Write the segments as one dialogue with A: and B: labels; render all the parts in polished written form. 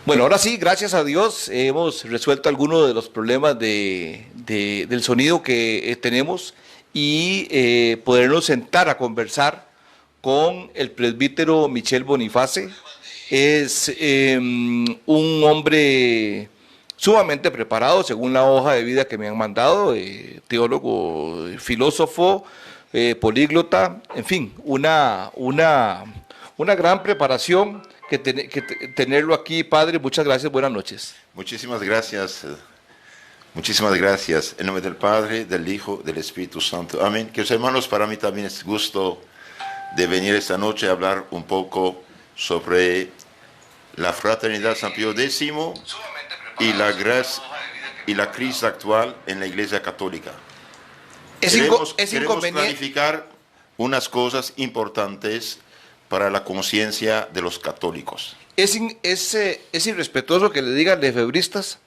A: Bueno, ahora sí, gracias a Dios, hemos resuelto algunos de los problemas del sonido que tenemos y podernos sentar a conversar con el presbítero Michel Boniface. Es un hombre sumamente preparado, según la hoja de vida que me han mandado, teólogo, filósofo, políglota, en fin, una gran preparación tenerlo aquí, padre. Muchas gracias, buenas noches.
B: Muchísimas gracias. Muchísimas gracias. En nombre del Padre, del Hijo, del Espíritu Santo. Amén. Queridos hermanos, para mí también es gusto de venir esta noche a hablar un poco sobre la fraternidad San Pío X y la crisis actual en la Iglesia Católica. Queremos clarificar unas cosas importantes para la conciencia de los católicos.
A: ¿Es irrespetuoso que le digan lefebristas?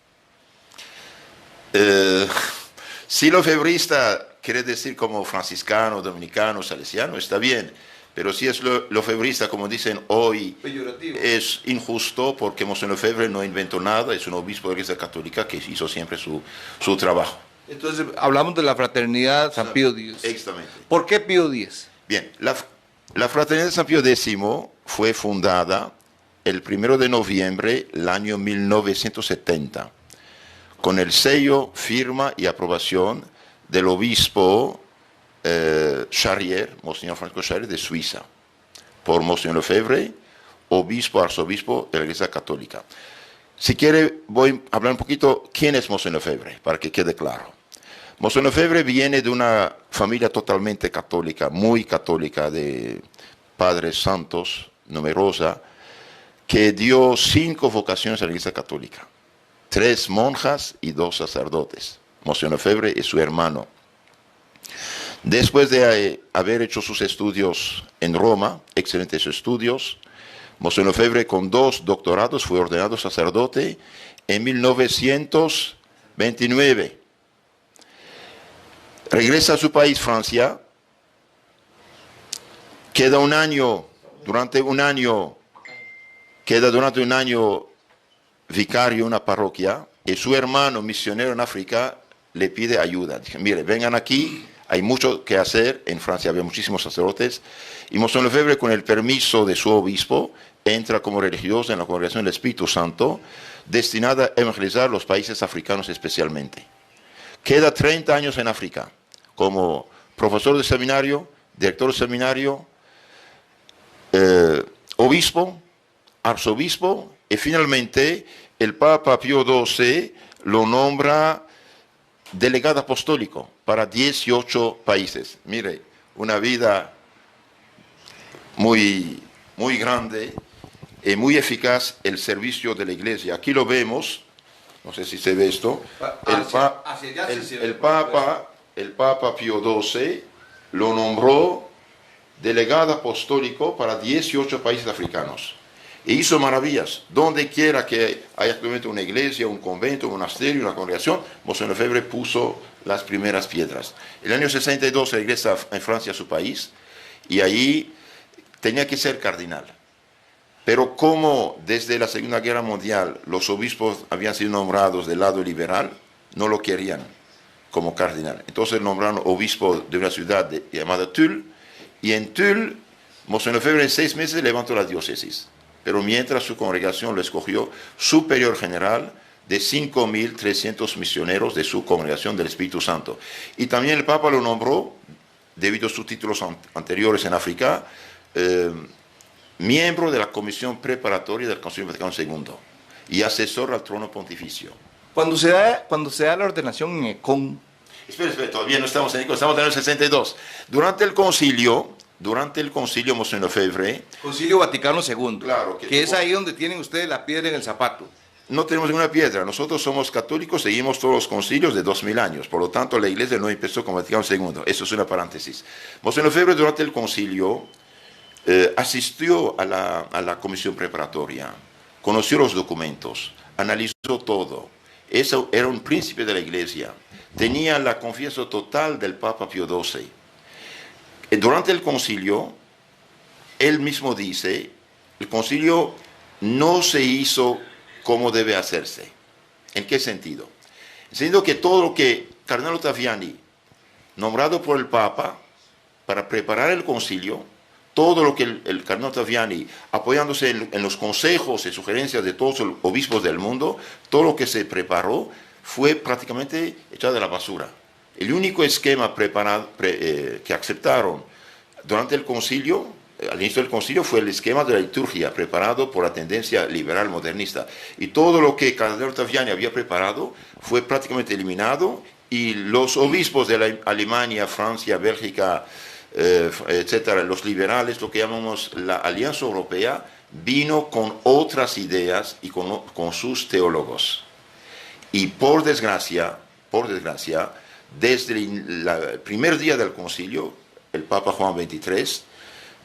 B: Si lefebrista quiere decir como franciscano, dominicano, salesiano, está bien, pero si es lefebrista, como dicen hoy, peyorativo, es injusto, porque Monseñor Lefebvre no inventó nada, es un obispo de la Iglesia Católica que hizo siempre su trabajo.
A: Entonces, hablamos de la fraternidad San Pío X.
B: Exactamente.
A: ¿Por qué Pío X?
B: Bien, la fraternidad San Pío X fue fundada el 1 de noviembre del año 1970, con el sello, firma y aprobación del obispo Charrier, Monseñor Francisco Charrier de Suiza, por Monseñor Lefebvre, obispo, arzobispo de la Iglesia Católica. Si quiere, voy a hablar un poquito quién es Monseñor Lefebvre, para que quede claro. Monseñor Lefebvre viene de una familia totalmente católica, muy católica, de padres santos, numerosa, que dio 5 vocaciones a la Iglesia Católica. 3 monjas y 2 sacerdotes. Monseñor Lefebvre y su hermano. Después de haber hecho sus estudios en Roma, excelentes estudios, Monseñor Lefebvre con 2 doctorados fue ordenado sacerdote en 1929. Regresa a su país, Francia, queda durante un año vicario en una parroquia, y su hermano misionero en África le pide ayuda. Dije, mire, vengan aquí, hay mucho que hacer, en Francia había muchísimos sacerdotes, y Monseñor Lefebvre, con el permiso de su obispo, entra como religioso en la Congregación del Espíritu Santo, destinada a evangelizar los países africanos especialmente. Queda 30 años en África, como profesor de seminario, director de seminario, obispo, arzobispo, y finalmente el Papa Pío XII lo nombra delegado apostólico para 18 países. Mire, una vida muy, muy grande y muy eficaz el servicio de la Iglesia. Aquí lo vemos, no sé si se ve esto, el Papa Pío XII lo nombró delegado apostólico para 18 países africanos. E hizo maravillas. Donde quiera que haya actualmente una iglesia, un convento, un monasterio, una congregación, Monseñor Lefebvre puso las primeras piedras. El año 62 regresa en Francia a su país, y ahí tenía que ser cardenal. Pero como desde la Segunda Guerra Mundial los obispos habían sido nombrados del lado liberal, no lo querían como cardenal. Entonces nombraron obispo de una ciudad llamada Tulle, y en Tulle, Monseñor Lefebvre en 6 meses levantó la diócesis. Pero mientras su congregación lo escogió superior general de 5.300 misioneros de su congregación del Espíritu Santo. Y también el Papa lo nombró, debido a sus títulos anteriores en África, miembro de la Comisión Preparatoria del Concilio Vaticano II y asesor al trono pontificio.
A: Cuando se da la ordenación en Ecón...
B: Espera, todavía no estamos en Ecón, estamos en el 62. Durante el concilio, Monseñor Lefebvre...
A: Concilio Vaticano II,
B: claro,
A: que es ahí donde tienen ustedes la piedra en el zapato.
B: No tenemos ninguna piedra, nosotros somos católicos, seguimos todos los concilios de 2000 años, por lo tanto la Iglesia no empezó con Vaticano II, eso es una paréntesis. Monseñor Lefebvre durante el concilio asistió a la comisión preparatoria, conoció los documentos, analizó todo, eso era un príncipe de la Iglesia, tenía la confianza total del Papa Pío XII. Durante el concilio, él mismo dice el concilio no se hizo como debe hacerse. ¿En qué sentido? En el sentido que todo lo que Cardenal Ottaviani, nombrado por el Papa para preparar el concilio, todo lo que el Cardenal Ottaviani, apoyándose en los consejos y sugerencias de todos los obispos del mundo, todo lo que se preparó fue prácticamente echado a la basura. El único esquema preparado, que aceptaron durante el concilio, al inicio del concilio, fue el esquema de la liturgia preparado por la tendencia liberal modernista. Y todo lo que Cardenal Ottaviani había preparado fue prácticamente eliminado, y los obispos de la Alemania, Francia, Bélgica, etcétera, los liberales, lo que llamamos la Alianza Europea, vino con otras ideas y con sus teólogos. Y por desgracia, desde el primer día del concilio, el Papa Juan XXIII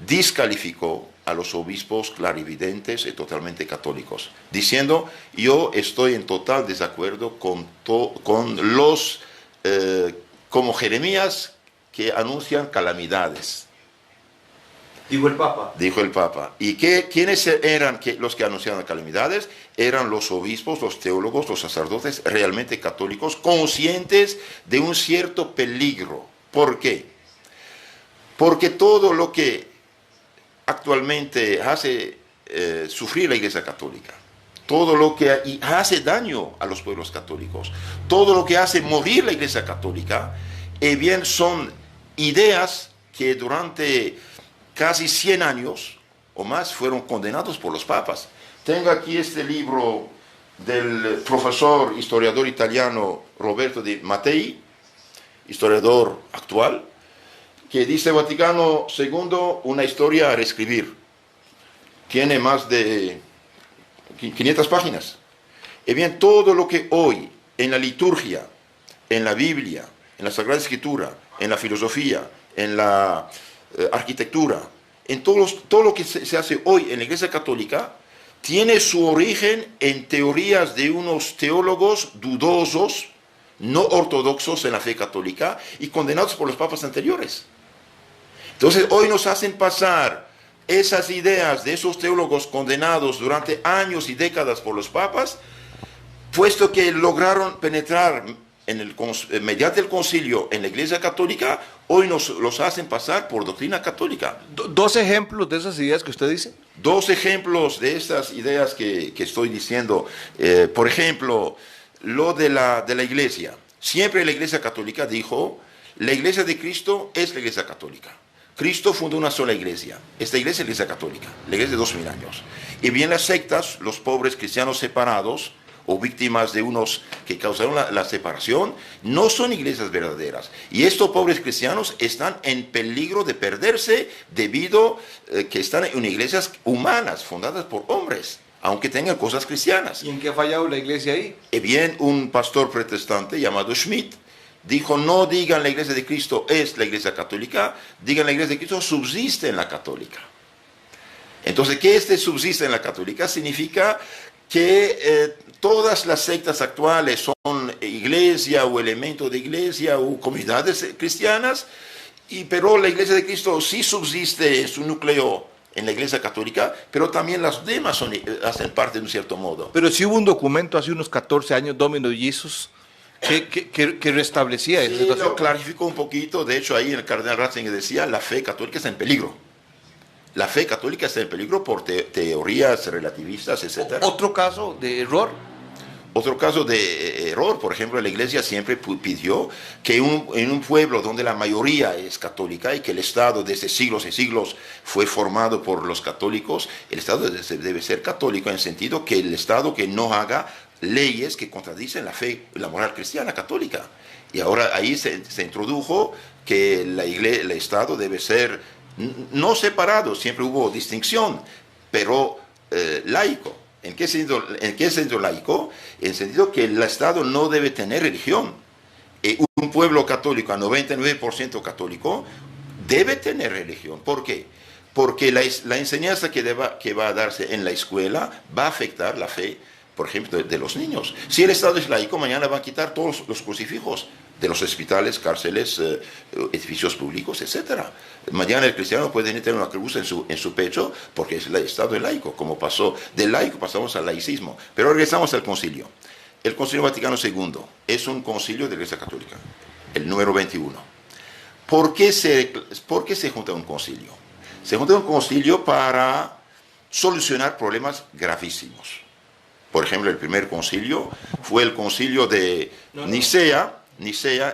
B: descalificó a los obispos clarividentes y totalmente católicos, diciendo: yo estoy en total desacuerdo con los, como Jeremías, que anuncian calamidades.
A: Dijo el Papa.
B: Dijo el Papa. ¿Y quiénes eran los que anunciaban calamidades? Eran los obispos, los teólogos, los sacerdotes realmente católicos, conscientes de un cierto peligro. ¿Por qué? Porque todo lo que actualmente hace sufrir la Iglesia Católica, todo lo que hace daño a los pueblos católicos, todo lo que hace morir la Iglesia Católica, bien son ideas que durante casi 100 años o más fueron condenados por los papas. Tengo aquí este libro del profesor historiador italiano Roberto Di Mattei, historiador actual, que dice: Vaticano II, una historia a reescribir. Tiene más de 500 páginas. Y bien, todo lo que hoy en la liturgia, en la Biblia, en la Sagrada Escritura, en la filosofía, en la arquitectura, en todo lo que se hace hoy en la Iglesia Católica, tiene su origen en teorías de unos teólogos dudosos, no ortodoxos en la fe católica y condenados por los papas anteriores. Entonces hoy nos hacen pasar esas ideas de esos teólogos condenados durante años y décadas por los papas, puesto que lograron penetrar mediante el concilio en la Iglesia Católica, hoy los hacen pasar por doctrina católica.
A: ¿Dos ejemplos de esas ideas que usted dice?
B: Dos ejemplos de estas ideas que estoy diciendo. Por ejemplo, lo de la Iglesia. Siempre la Iglesia Católica dijo: la Iglesia de Cristo es la Iglesia Católica. Cristo fundó una sola iglesia. Esta iglesia es la Iglesia Católica, la iglesia de 2000 años. Y bien las sectas, los pobres cristianos separados, o víctimas de unos que causaron la separación, no son iglesias verdaderas. Y estos pobres cristianos están en peligro de perderse debido que están en iglesias humanas, fundadas por hombres, aunque tengan cosas cristianas.
A: ¿Y en qué ha fallado la iglesia ahí?
B: Y bien, un pastor protestante llamado Schmidt dijo: no digan la Iglesia de Cristo es la Iglesia Católica, digan la Iglesia de Cristo subsiste en la Católica. Entonces, ¿qué subsiste en la Católica? Significa que todas las sectas actuales son iglesia o elemento de iglesia o comunidades cristianas, pero la Iglesia de Cristo sí subsiste en su núcleo en la Iglesia Católica, pero también las demás hacen parte de un cierto modo.
A: Pero sí hubo un documento hace unos 14 años, Domino Jesus, que restablecía esa situación.
B: Lo clarificó un poquito. De hecho, ahí el cardenal Ratzinger decía: la fe católica está en peligro. La fe católica está en peligro por teorías relativistas, etc.
A: ¿Otro caso de error?
B: Otro caso de error, por ejemplo, la Iglesia siempre pidió que en un pueblo donde la mayoría es católica y que el Estado desde siglos y siglos fue formado por los católicos, el Estado debe ser católico, en el sentido que el Estado que no haga leyes que contradicen la fe, la moral cristiana católica. Y ahora ahí se introdujo que el Estado debe ser no separado, siempre hubo distinción, pero laico. ¿En qué sentido laico? En el sentido que el Estado no debe tener religión. Un pueblo católico, a 99% católico, debe tener religión. ¿Por qué? Porque la enseñanza que va a darse en la escuela va a afectar la fe, por ejemplo, de los niños. Si el Estado es laico, mañana van a quitar todos los crucifijos de los hospitales, cárceles, edificios públicos, etc. Mañana el cristiano puede tener una cruz en su pecho porque es el Estado laico, como pasó. Del laico pasamos al laicismo. Pero regresamos al concilio. El Concilio Vaticano II es un concilio de la Iglesia Católica, el número 21. ¿Por qué se junta un concilio? Se junta un concilio para solucionar problemas gravísimos. Por ejemplo, el primer concilio fue el concilio de Nicea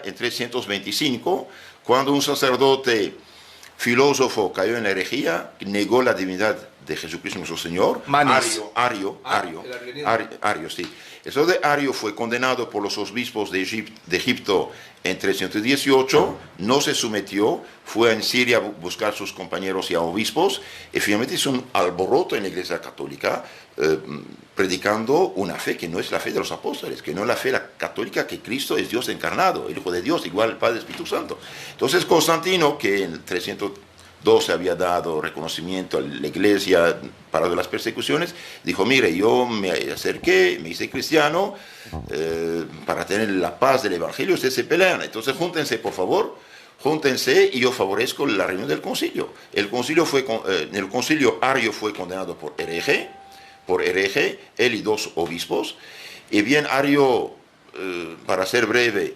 B: en 325, cuando un sacerdote filósofo cayó en la herejía, negó la divinidad de Jesucristo nuestro Señor. Ario, sí. El sacerdote Ario fue condenado por los obispos de Egipto en 318, no se sometió, fue en Siria a buscar a sus compañeros y a obispos, y finalmente hizo un alboroto en la Iglesia Católica, predicando una fe que no es la fe de los apóstoles, que no es la fe católica, que Cristo es Dios encarnado, el Hijo de Dios, igual el Padre y Espíritu Santo. Entonces Constantino, que en 312 había dado reconocimiento a la Iglesia para las persecuciones, dijo: mire, yo me acerqué, me hice cristiano, para tener la paz del Evangelio, ustedes se pelean, entonces júntense, por favor, júntense y yo favorezco la reunión del concilio. El concilio Ario fue condenado por hereje, él y dos obispos, y bien Ario, para ser breve,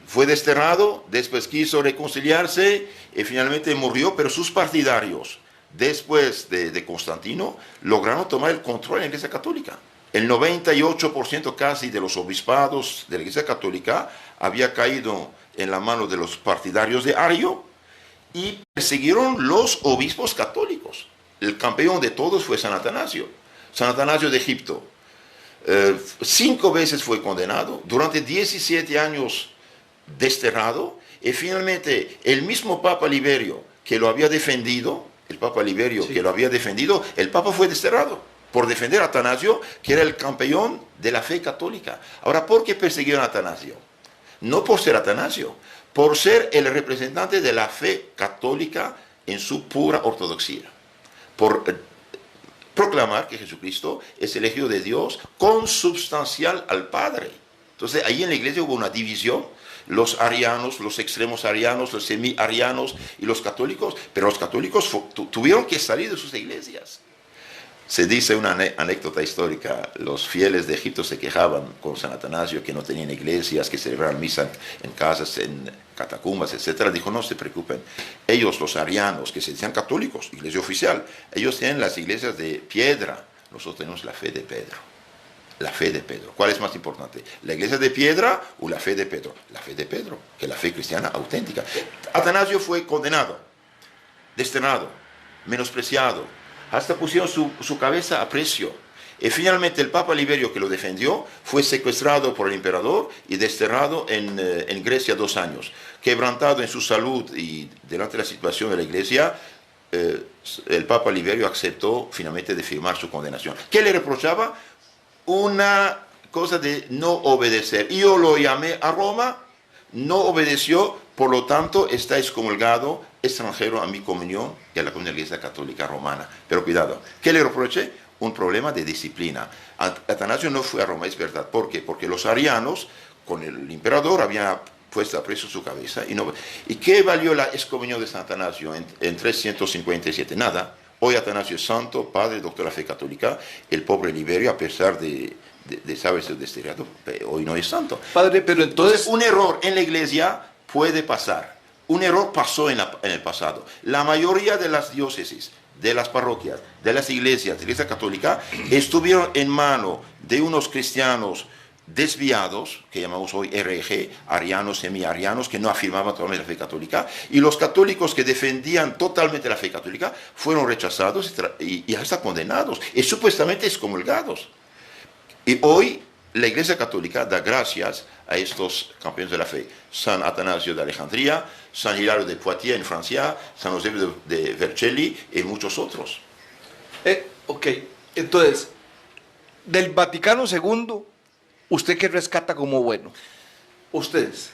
B: fue desterrado, después quiso reconciliarse y finalmente murió, pero sus partidarios, después de Constantino, lograron tomar el control en la Iglesia Católica. El 98% casi de los obispados de la Iglesia Católica había caído en la mano de los partidarios de Ario y persiguieron los obispos católicos. El campeón de todos fue San Atanasio de Egipto. 5 veces fue condenado, durante 17 años desterrado, y finalmente el mismo Papa Liberio que lo había defendido, el Papa fue desterrado por defender a Atanasio, que era el campeón de la fe católica. Ahora, ¿por qué persiguieron a Atanasio? No por ser Atanasio, por ser el representante de la fe católica en su pura ortodoxia, por proclamar que Jesucristo es el Hijo de Dios consubstancial al Padre. Entonces, ahí en la iglesia hubo una división, los arianos, los extremos arianos, los semi-arianos y los católicos, pero los católicos tuvieron que salir de sus iglesias. Se dice una anécdota histórica: los fieles de Egipto se quejaban con San Atanasio que no tenían iglesias, que celebraban misa en casas, en catacumbas, etc. Dijo: no se preocupen, ellos, los arianos, que se decían católicos, iglesia oficial, ellos tienen las iglesias de piedra, nosotros tenemos la fe de Pedro. La fe de Pedro. ¿Cuál es más importante? ¿La iglesia de piedra o la fe de Pedro? La fe de Pedro, que es la fe cristiana auténtica. Atanasio fue condenado, desterrado, menospreciado, hasta pusieron su cabeza a precio. Y finalmente el Papa Liberio, que lo defendió, fue secuestrado por el emperador y desterrado en Grecia 2 años. Quebrantado en su salud y delante de la situación de la iglesia, el Papa Liberio aceptó finalmente de firmar su condenación. ¿Qué le reprochaba? Una cosa de no obedecer. Yo lo llamé a Roma, no obedeció, por lo tanto está excomulgado, extranjero a mi comunión y a la comunión de la Iglesia Católica Romana. Pero cuidado, ¿qué le reproché? Un problema de disciplina. Atanasio no fue a Roma, es verdad. ¿Por qué? Porque los arianos, con el emperador, habían puesto a precio su cabeza. ¿Y qué valió la excomunión de San Atanasio en 357? Nada. Hoy Atanasio es santo, padre, doctor de la fe católica. El pobre Liberio, a pesar de saberse desterrado, hoy no es santo.
A: Padre, pero entonces
B: un error en la iglesia puede pasar. Un error pasó en el pasado. La mayoría de las diócesis, de las parroquias, de las iglesias, de la Iglesia Católica, estuvieron en mano de unos cristianos desviados, que llamamos hoy hereje, arianos, semi-arianos, que no afirmaban totalmente la fe católica, y los católicos que defendían totalmente la fe católica fueron rechazados y hasta condenados, y supuestamente excomulgados. Y hoy la Iglesia Católica da gracias a estos campeones de la fe: San Atanasio de Alejandría, San Hilario de Poitiers en Francia, San Eusebio de Vercelli y muchos otros.
A: Ok, entonces, del Vaticano II, ¿usted qué rescata como bueno? Ustedes.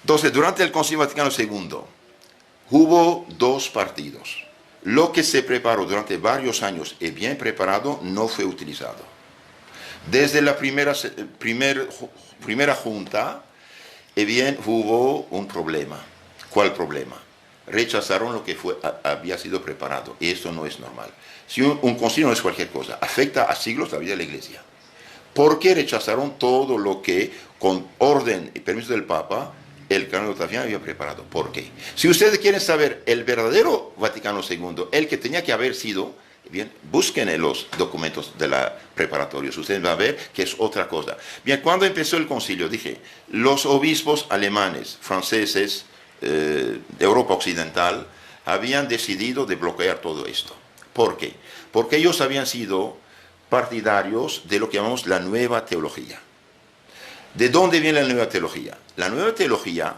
B: Entonces, durante el Concilio Vaticano II, hubo 2 partidos. Lo que se preparó durante varios años y bien preparado no fue utilizado. Desde la primera junta, bien, hubo un problema. ¿Cuál problema? Rechazaron lo que había sido preparado. Y esto no es normal. Si un concilio no es cualquier cosa, afecta a siglos la vida de la Iglesia. ¿Por qué rechazaron todo lo que, con orden y permiso del Papa, el canónigo Ottaviano había preparado? ¿Por qué? Si ustedes quieren saber el verdadero Vaticano II, el que tenía que haber sido, bien, busquen en los documentos de la preparatorios. Ustedes van a ver que es otra cosa. Bien, cuando empezó el concilio, dije, los obispos alemanes, franceses, de Europa Occidental, habían decidido de bloquear todo esto. ¿Por qué? Porque ellos habían sido partidarios de lo que llamamos la nueva teología. ¿De dónde viene la nueva teología? La nueva teología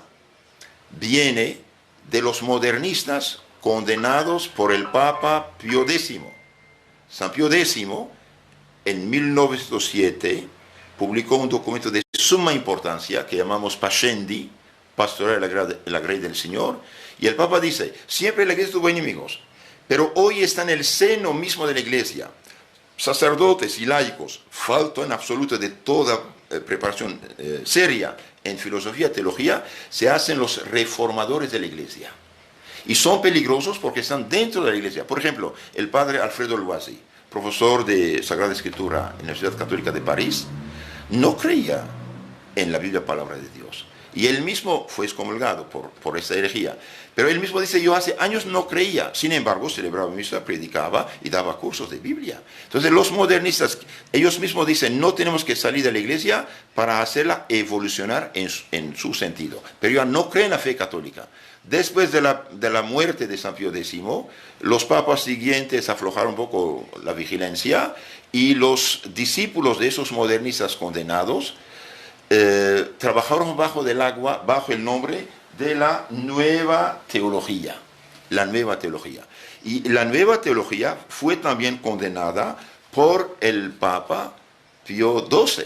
B: viene de los modernistas condenados por el Papa Pío X. San Pío X, en 1907, publicó un documento de suma importancia que llamamos Pascendi, Pastoral de la Grey del Señor, y el Papa dice, siempre la Iglesia tuvo enemigos, pero hoy está en el seno mismo de la Iglesia. Sacerdotes y laicos, falto en absoluto de toda preparación seria en filosofía y teología, se hacen los reformadores de la Iglesia. Y son peligrosos porque están dentro de la Iglesia. Por ejemplo, el padre Alfredo Loisy, profesor de Sagrada Escritura en la Universidad Católica de París, no creía en la Biblia palabra de Dios. Y él mismo fue excomulgado por esta herejía. Pero él mismo dice, yo hace años no creía. Sin embargo, celebraba misa, predicaba y daba cursos de Biblia. Entonces los modernistas, ellos mismos dicen, no tenemos que salir de la Iglesia para hacerla evolucionar en su sentido. Pero ya no creen en la fe católica. Después de la muerte de San Pío X, los papas siguientes aflojaron un poco la vigilancia y los discípulos de esos modernistas condenados trabajaron bajo del agua, bajo el nombre de la nueva teología. La nueva teología. Y la nueva teología fue también condenada por el Papa Pío XII.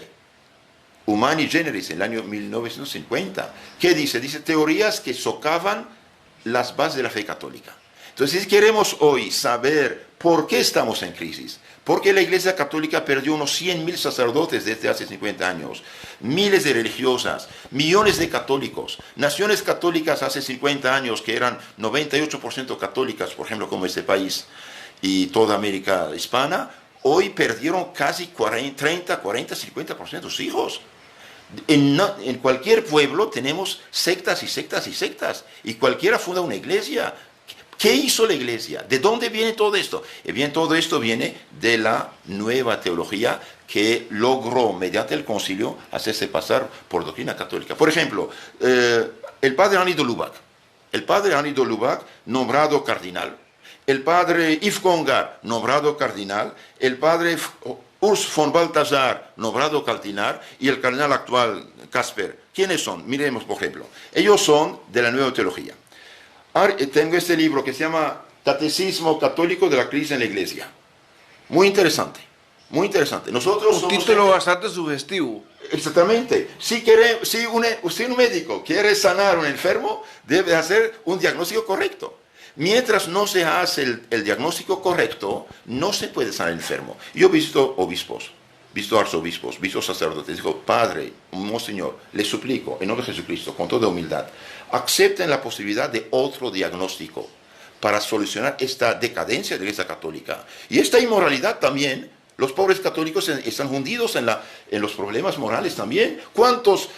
B: Humani Generis, en el año 1950. ¿Qué dice? Dice teorías que socavan las bases de la fe católica. Entonces, si queremos hoy saber por qué estamos en crisis, porque la Iglesia Católica perdió unos 100.000 sacerdotes desde hace 50 años, miles de religiosas, millones de católicos, naciones católicas hace 50 años que eran 98% católicas, por ejemplo, como este país y toda América hispana, hoy perdieron casi 30, 40, 50% de sus hijos. En cualquier pueblo tenemos sectas y sectas y sectas, y cualquiera funda una iglesia. ¿Qué hizo la Iglesia? ¿De dónde viene todo esto? Bien, todo esto viene de la nueva teología que logró, mediante el concilio, hacerse pasar por doctrina católica. Por ejemplo, el padre Henri de Lubac. El padre Henri de Lubac, nombrado cardinal. El padre Yves Congar, nombrado cardinal. El padre Urs von Balthasar, nombrado cardinal. Y el cardenal actual, Casper. ¿Quiénes son? Miremos, por ejemplo. Ellos son de la nueva teología. Tengo este libro que se llama Catecismo Católico de la Crisis en la Iglesia. Muy interesante, muy interesante. Nosotros
A: un título bastante sugestivo.
B: Exactamente. Si un médico quiere sanar a un enfermo, debe hacer un diagnóstico correcto. Mientras no se hace el diagnóstico correcto, no se puede sanar al enfermo. Yo he visto obispos, visto arzobispos, visto sacerdotes. Digo, Padre, Monseñor, le suplico, en nombre de Jesucristo, con toda humildad, acepten la posibilidad de otro diagnóstico para solucionar esta decadencia de la Iglesia Católica. Y esta inmoralidad también, los pobres católicos están hundidos en los problemas morales también. ¿Cuántos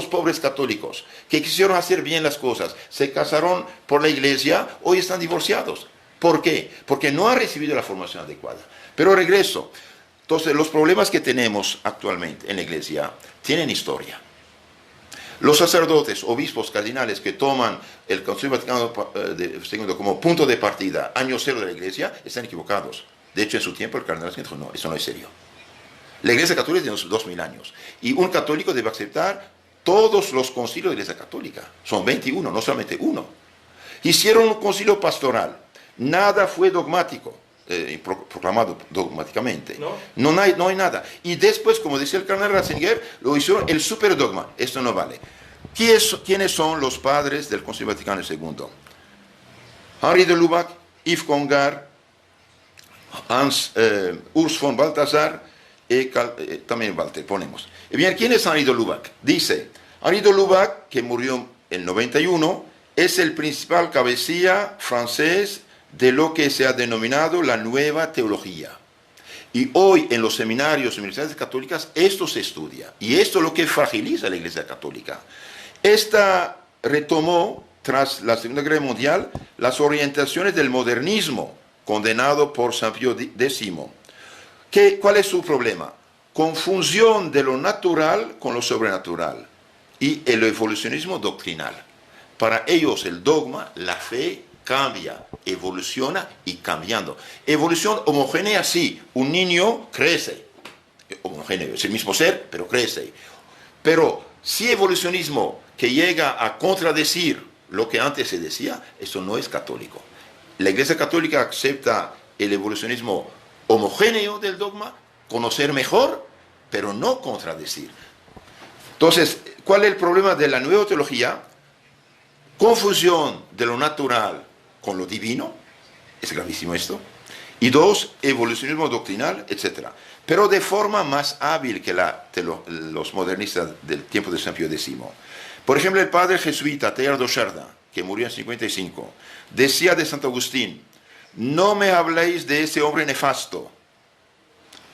B: pobres católicos que quisieron hacer bien las cosas, se casaron por la Iglesia, hoy están divorciados? ¿Por qué? Porque no han recibido la formación adecuada. Pero regreso. Entonces, los problemas que tenemos actualmente en la Iglesia tienen historia. Los sacerdotes, obispos, cardinales que toman el Concilio Vaticano II como punto de partida, año cero de la Iglesia, están equivocados. De hecho, en su tiempo el cardenal dijo, no, eso no es serio. La Iglesia Católica tiene 2000 años. Y un católico debe aceptar todos los concilios de la Iglesia Católica. Son 21, no solamente uno. Hicieron un concilio pastoral. Nada fue dogmático. Proclamado dogmáticamente. No hay nada. Y después, como decía el cardenal Ratzinger, lo hicieron el superdogma. Esto no vale. ¿Quiénes son los padres del Concilio Vaticano II? Henri de Lubac, Yves Congar, Urs von Balthasar y también Walter, ponemos. Bien, ¿quién es Henri de Lubac? Dice, Henri de Lubac, que murió en 91, es el principal cabecilla francés de lo que se ha denominado la nueva teología. Y hoy en los seminarios y universidades católicas esto se estudia. Y esto es lo que fragiliza a la Iglesia Católica. Esta retomó, tras la Segunda Guerra Mundial, las orientaciones del modernismo, condenado por San Pío X. ¿Cuál es su problema? Confusión de lo natural con lo sobrenatural y el evolucionismo doctrinal. Para ellos el dogma, la fe, cambia, evoluciona y cambiando. Evolución homogénea, sí, un niño crece, homogéneo, es el mismo ser, pero crece. Pero si evolucionismo que llega a contradecir lo que antes se decía, eso no es católico. La Iglesia Católica acepta el evolucionismo homogéneo del dogma, conocer mejor, pero no contradecir. Entonces, ¿cuál es el problema de la nueva teología? Confusión de lo natural con lo divino, es gravísimo esto. Y dos, evolucionismo doctrinal, etc. Pero de forma más hábil que los modernistas del tiempo de San Pío X. Por ejemplo, el padre jesuita Teilhard de Chardin, que murió en 55, decía de Santo Agustín: no me habléis de ese hombre nefasto,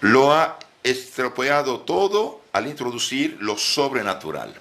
B: lo ha estropeado todo al introducir lo sobrenatural.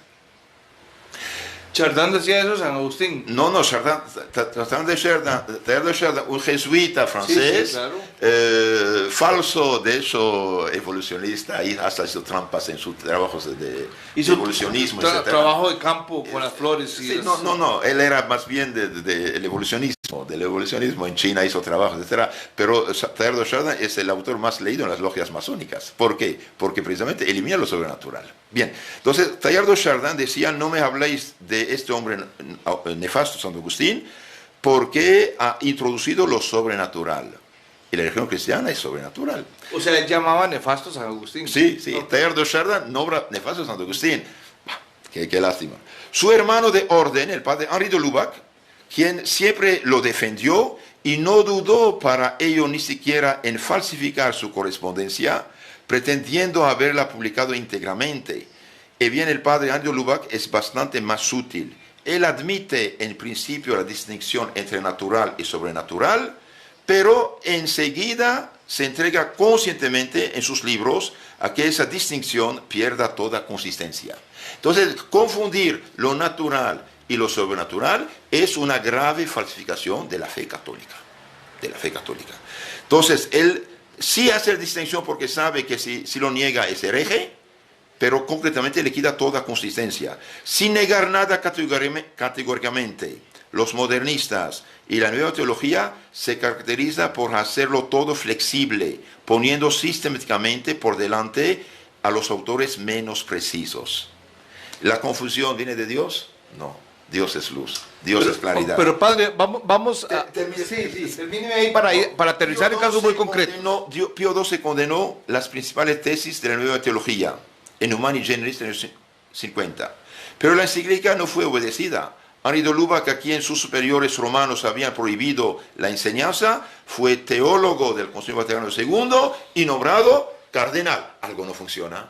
A: Chardin decía eso, San Agustín.
B: No, Teilhard de Chardin, un jesuita francés,
A: sí, claro.
B: Falso, de hecho, evolucionista, y hasta hizo trampas en sus trabajos de evolucionismo, etc.
A: Trabajo de campo con las flores. Y
B: sí, no, él era más bien del evolucionismo, en China hizo trabajos, etc. Pero Teilhard de Chardin es el autor más leído en las logias masónicas. ¿Por qué? Porque precisamente elimina lo sobrenatural. Bien, entonces Teilhard de Chardin decía: no me habléis de este hombre nefasto, Santo Agustín, porque ha introducido lo sobrenatural. Y la religión cristiana es sobrenatural.
A: O sea, él llamaba nefasto San Agustín.
B: Sí, Teilhard de Chardin nombra nefasto Santo Agustín. Qué lástima. Su hermano de orden, el padre Henri de Lubac, quien siempre lo defendió y no dudó para ello ni siquiera en falsificar su correspondencia, pretendiendo haberla publicado íntegramente. Y bien, el padre Henri de Lubac es bastante más sutil. Él admite en principio la distinción entre natural y sobrenatural, pero enseguida se entrega conscientemente en sus libros a que esa distinción pierda toda consistencia. Entonces, confundir lo natural y lo sobrenatural es una grave falsificación de la fe católica. Entonces, él sí hace la distinción porque sabe que si lo niega es hereje, pero concretamente le quita toda consistencia. Sin negar nada categóricamente, los modernistas y la nueva teología se caracteriza por hacerlo todo flexible, poniendo sistemáticamente por delante a los autores menos precisos. ¿La confusión viene de Dios? No. Dios es luz, Dios es claridad.
A: Pero padre, vamos a... Termine ahí para aterrizar en casos muy concretos.
B: Pío XII condenó las principales tesis de la nueva teología en Humani Generis en el 50. Pero la encíclica no fue obedecida. Henri de Lubac, a quien sus superiores romanos habían prohibido la enseñanza, fue teólogo del Concilio Vaticano II y nombrado cardenal. Algo no funciona.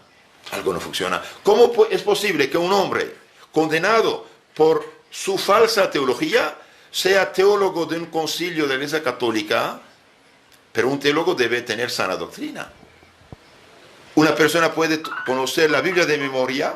B: ¿Cómo es posible que un hombre condenado por su falsa teología sea teólogo de un concilio de la Iglesia Católica? Pero un teólogo debe tener sana doctrina. Una persona puede conocer la Biblia de memoria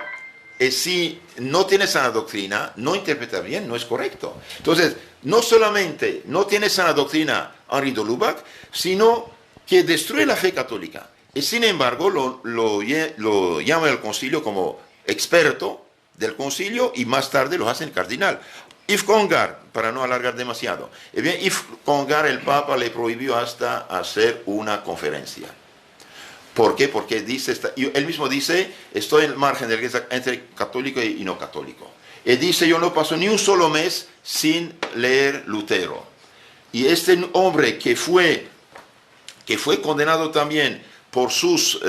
B: y si no tiene sana doctrina, no interpreta bien, no es correcto. Entonces, no solamente no tiene sana doctrina Henri de Lubac, sino que destruye la fe católica. Y sin embargo, lo llama al concilio como experto del concilio y más tarde lo hacen cardinal. Yves Congar, para no alargar demasiado, Yves Congar, el Papa le prohibió hasta hacer una conferencia. ¿Por qué? Porque él mismo dice: estoy en el margen de la iglesia entre católico y no católico. Él dice: yo no paso ni un solo mes sin leer Lutero. Y este hombre que fue condenado también por sus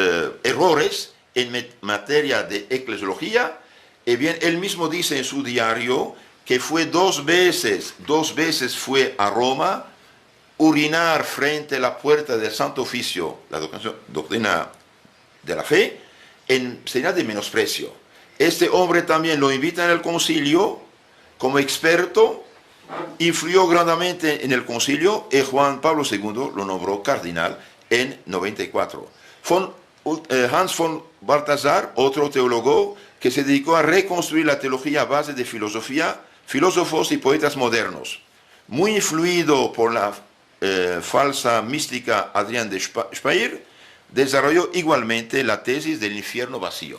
B: errores en materia de eclesiología, él mismo dice en su diario que fue dos veces fue a Roma, urinar frente a la puerta del Santo Oficio, la doctrina de la fe, en señal de menosprecio. Este hombre también lo invita en el concilio como experto, influyó grandemente en el concilio y Juan Pablo II lo nombró cardenal en 94. Hans von Balthasar, otro teólogo que se dedicó a reconstruir la teología a base de filosofía, filósofos y poetas modernos, muy influido por la falsa mística Adrián de Speyer, desarrolló igualmente la tesis del infierno vacío.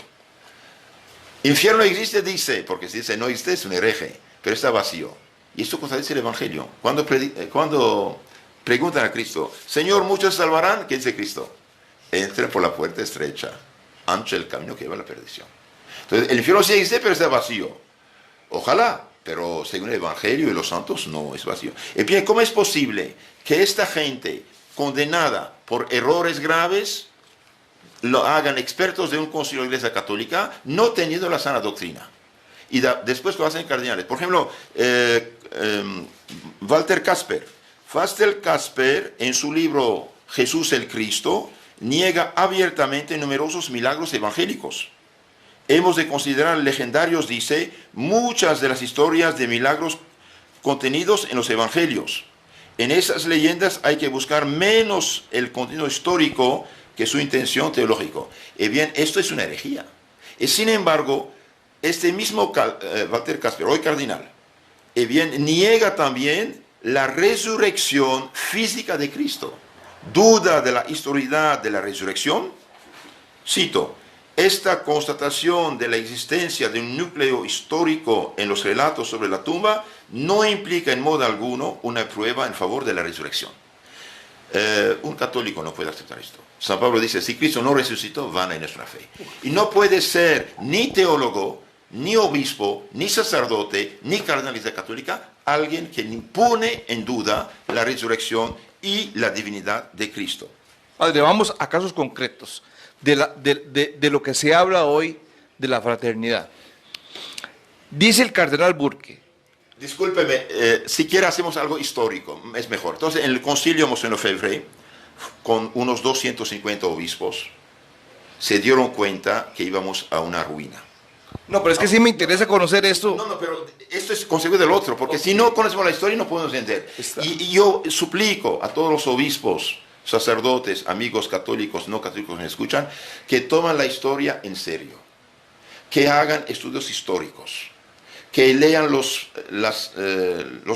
B: Infierno existe, dice, porque si dice no existe es un hereje, pero está vacío. Y esto contradice el Evangelio. Cuando preguntan a Cristo, Señor, ¿muchos salvarán? ¿Qué dice Cristo? Entra por la puerta estrecha, ancho el camino que lleva a la perdición. Entonces, el infierno sí existe, pero está vacío. Ojalá, pero según el Evangelio y los santos, no es vacío. Y bien, ¿cómo es posible que esta gente condenada por errores graves lo hagan expertos de un concilio de la Iglesia Católica, no teniendo la sana doctrina? Y después lo hacen cardinales. Por ejemplo, Walter Kasper. Walter Kasper, en su libro Jesús el Cristo, niega abiertamente numerosos milagros evangélicos. Hemos de considerar legendarios, dice, muchas de las historias de milagros contenidos en los evangelios. En esas leyendas hay que buscar menos el contenido histórico que su intención teológica. Y bien, esto es una herejía. Y sin embargo, este mismo Walter Kasper, hoy cardenal, y bien, niega también la resurrección física de Cristo. Duda de la historicidad de la resurrección. Cito, esta constatación de la existencia de un núcleo histórico en los relatos sobre la tumba no implica en modo alguno una prueba en favor de la resurrección. Un católico no puede aceptar esto. San Pablo dice, si Cristo no resucitó, vana es nuestra fe. Y no puede ser ni teólogo, ni obispo, ni sacerdote, ni cardenal de la católica, alguien que pone en duda la resurrección y la divinidad de Cristo.
A: Padre, vamos a casos concretos de lo que se habla hoy de la fraternidad. Dice el cardenal Burke.
B: Discúlpeme, siquiera hacemos algo histórico, es mejor. Entonces, en el concilio Monseñor Lefebvre, con unos 250 obispos, se dieron cuenta que íbamos a una ruina.
A: No, pero es que sí me interesa conocer esto.
B: No, pero esto es consecuencia del otro, porque si no conocemos la historia no podemos entender. Y yo suplico a todos los obispos, sacerdotes, amigos católicos, no católicos que me escuchan, que tomen la historia en serio, que hagan estudios históricos, que lean los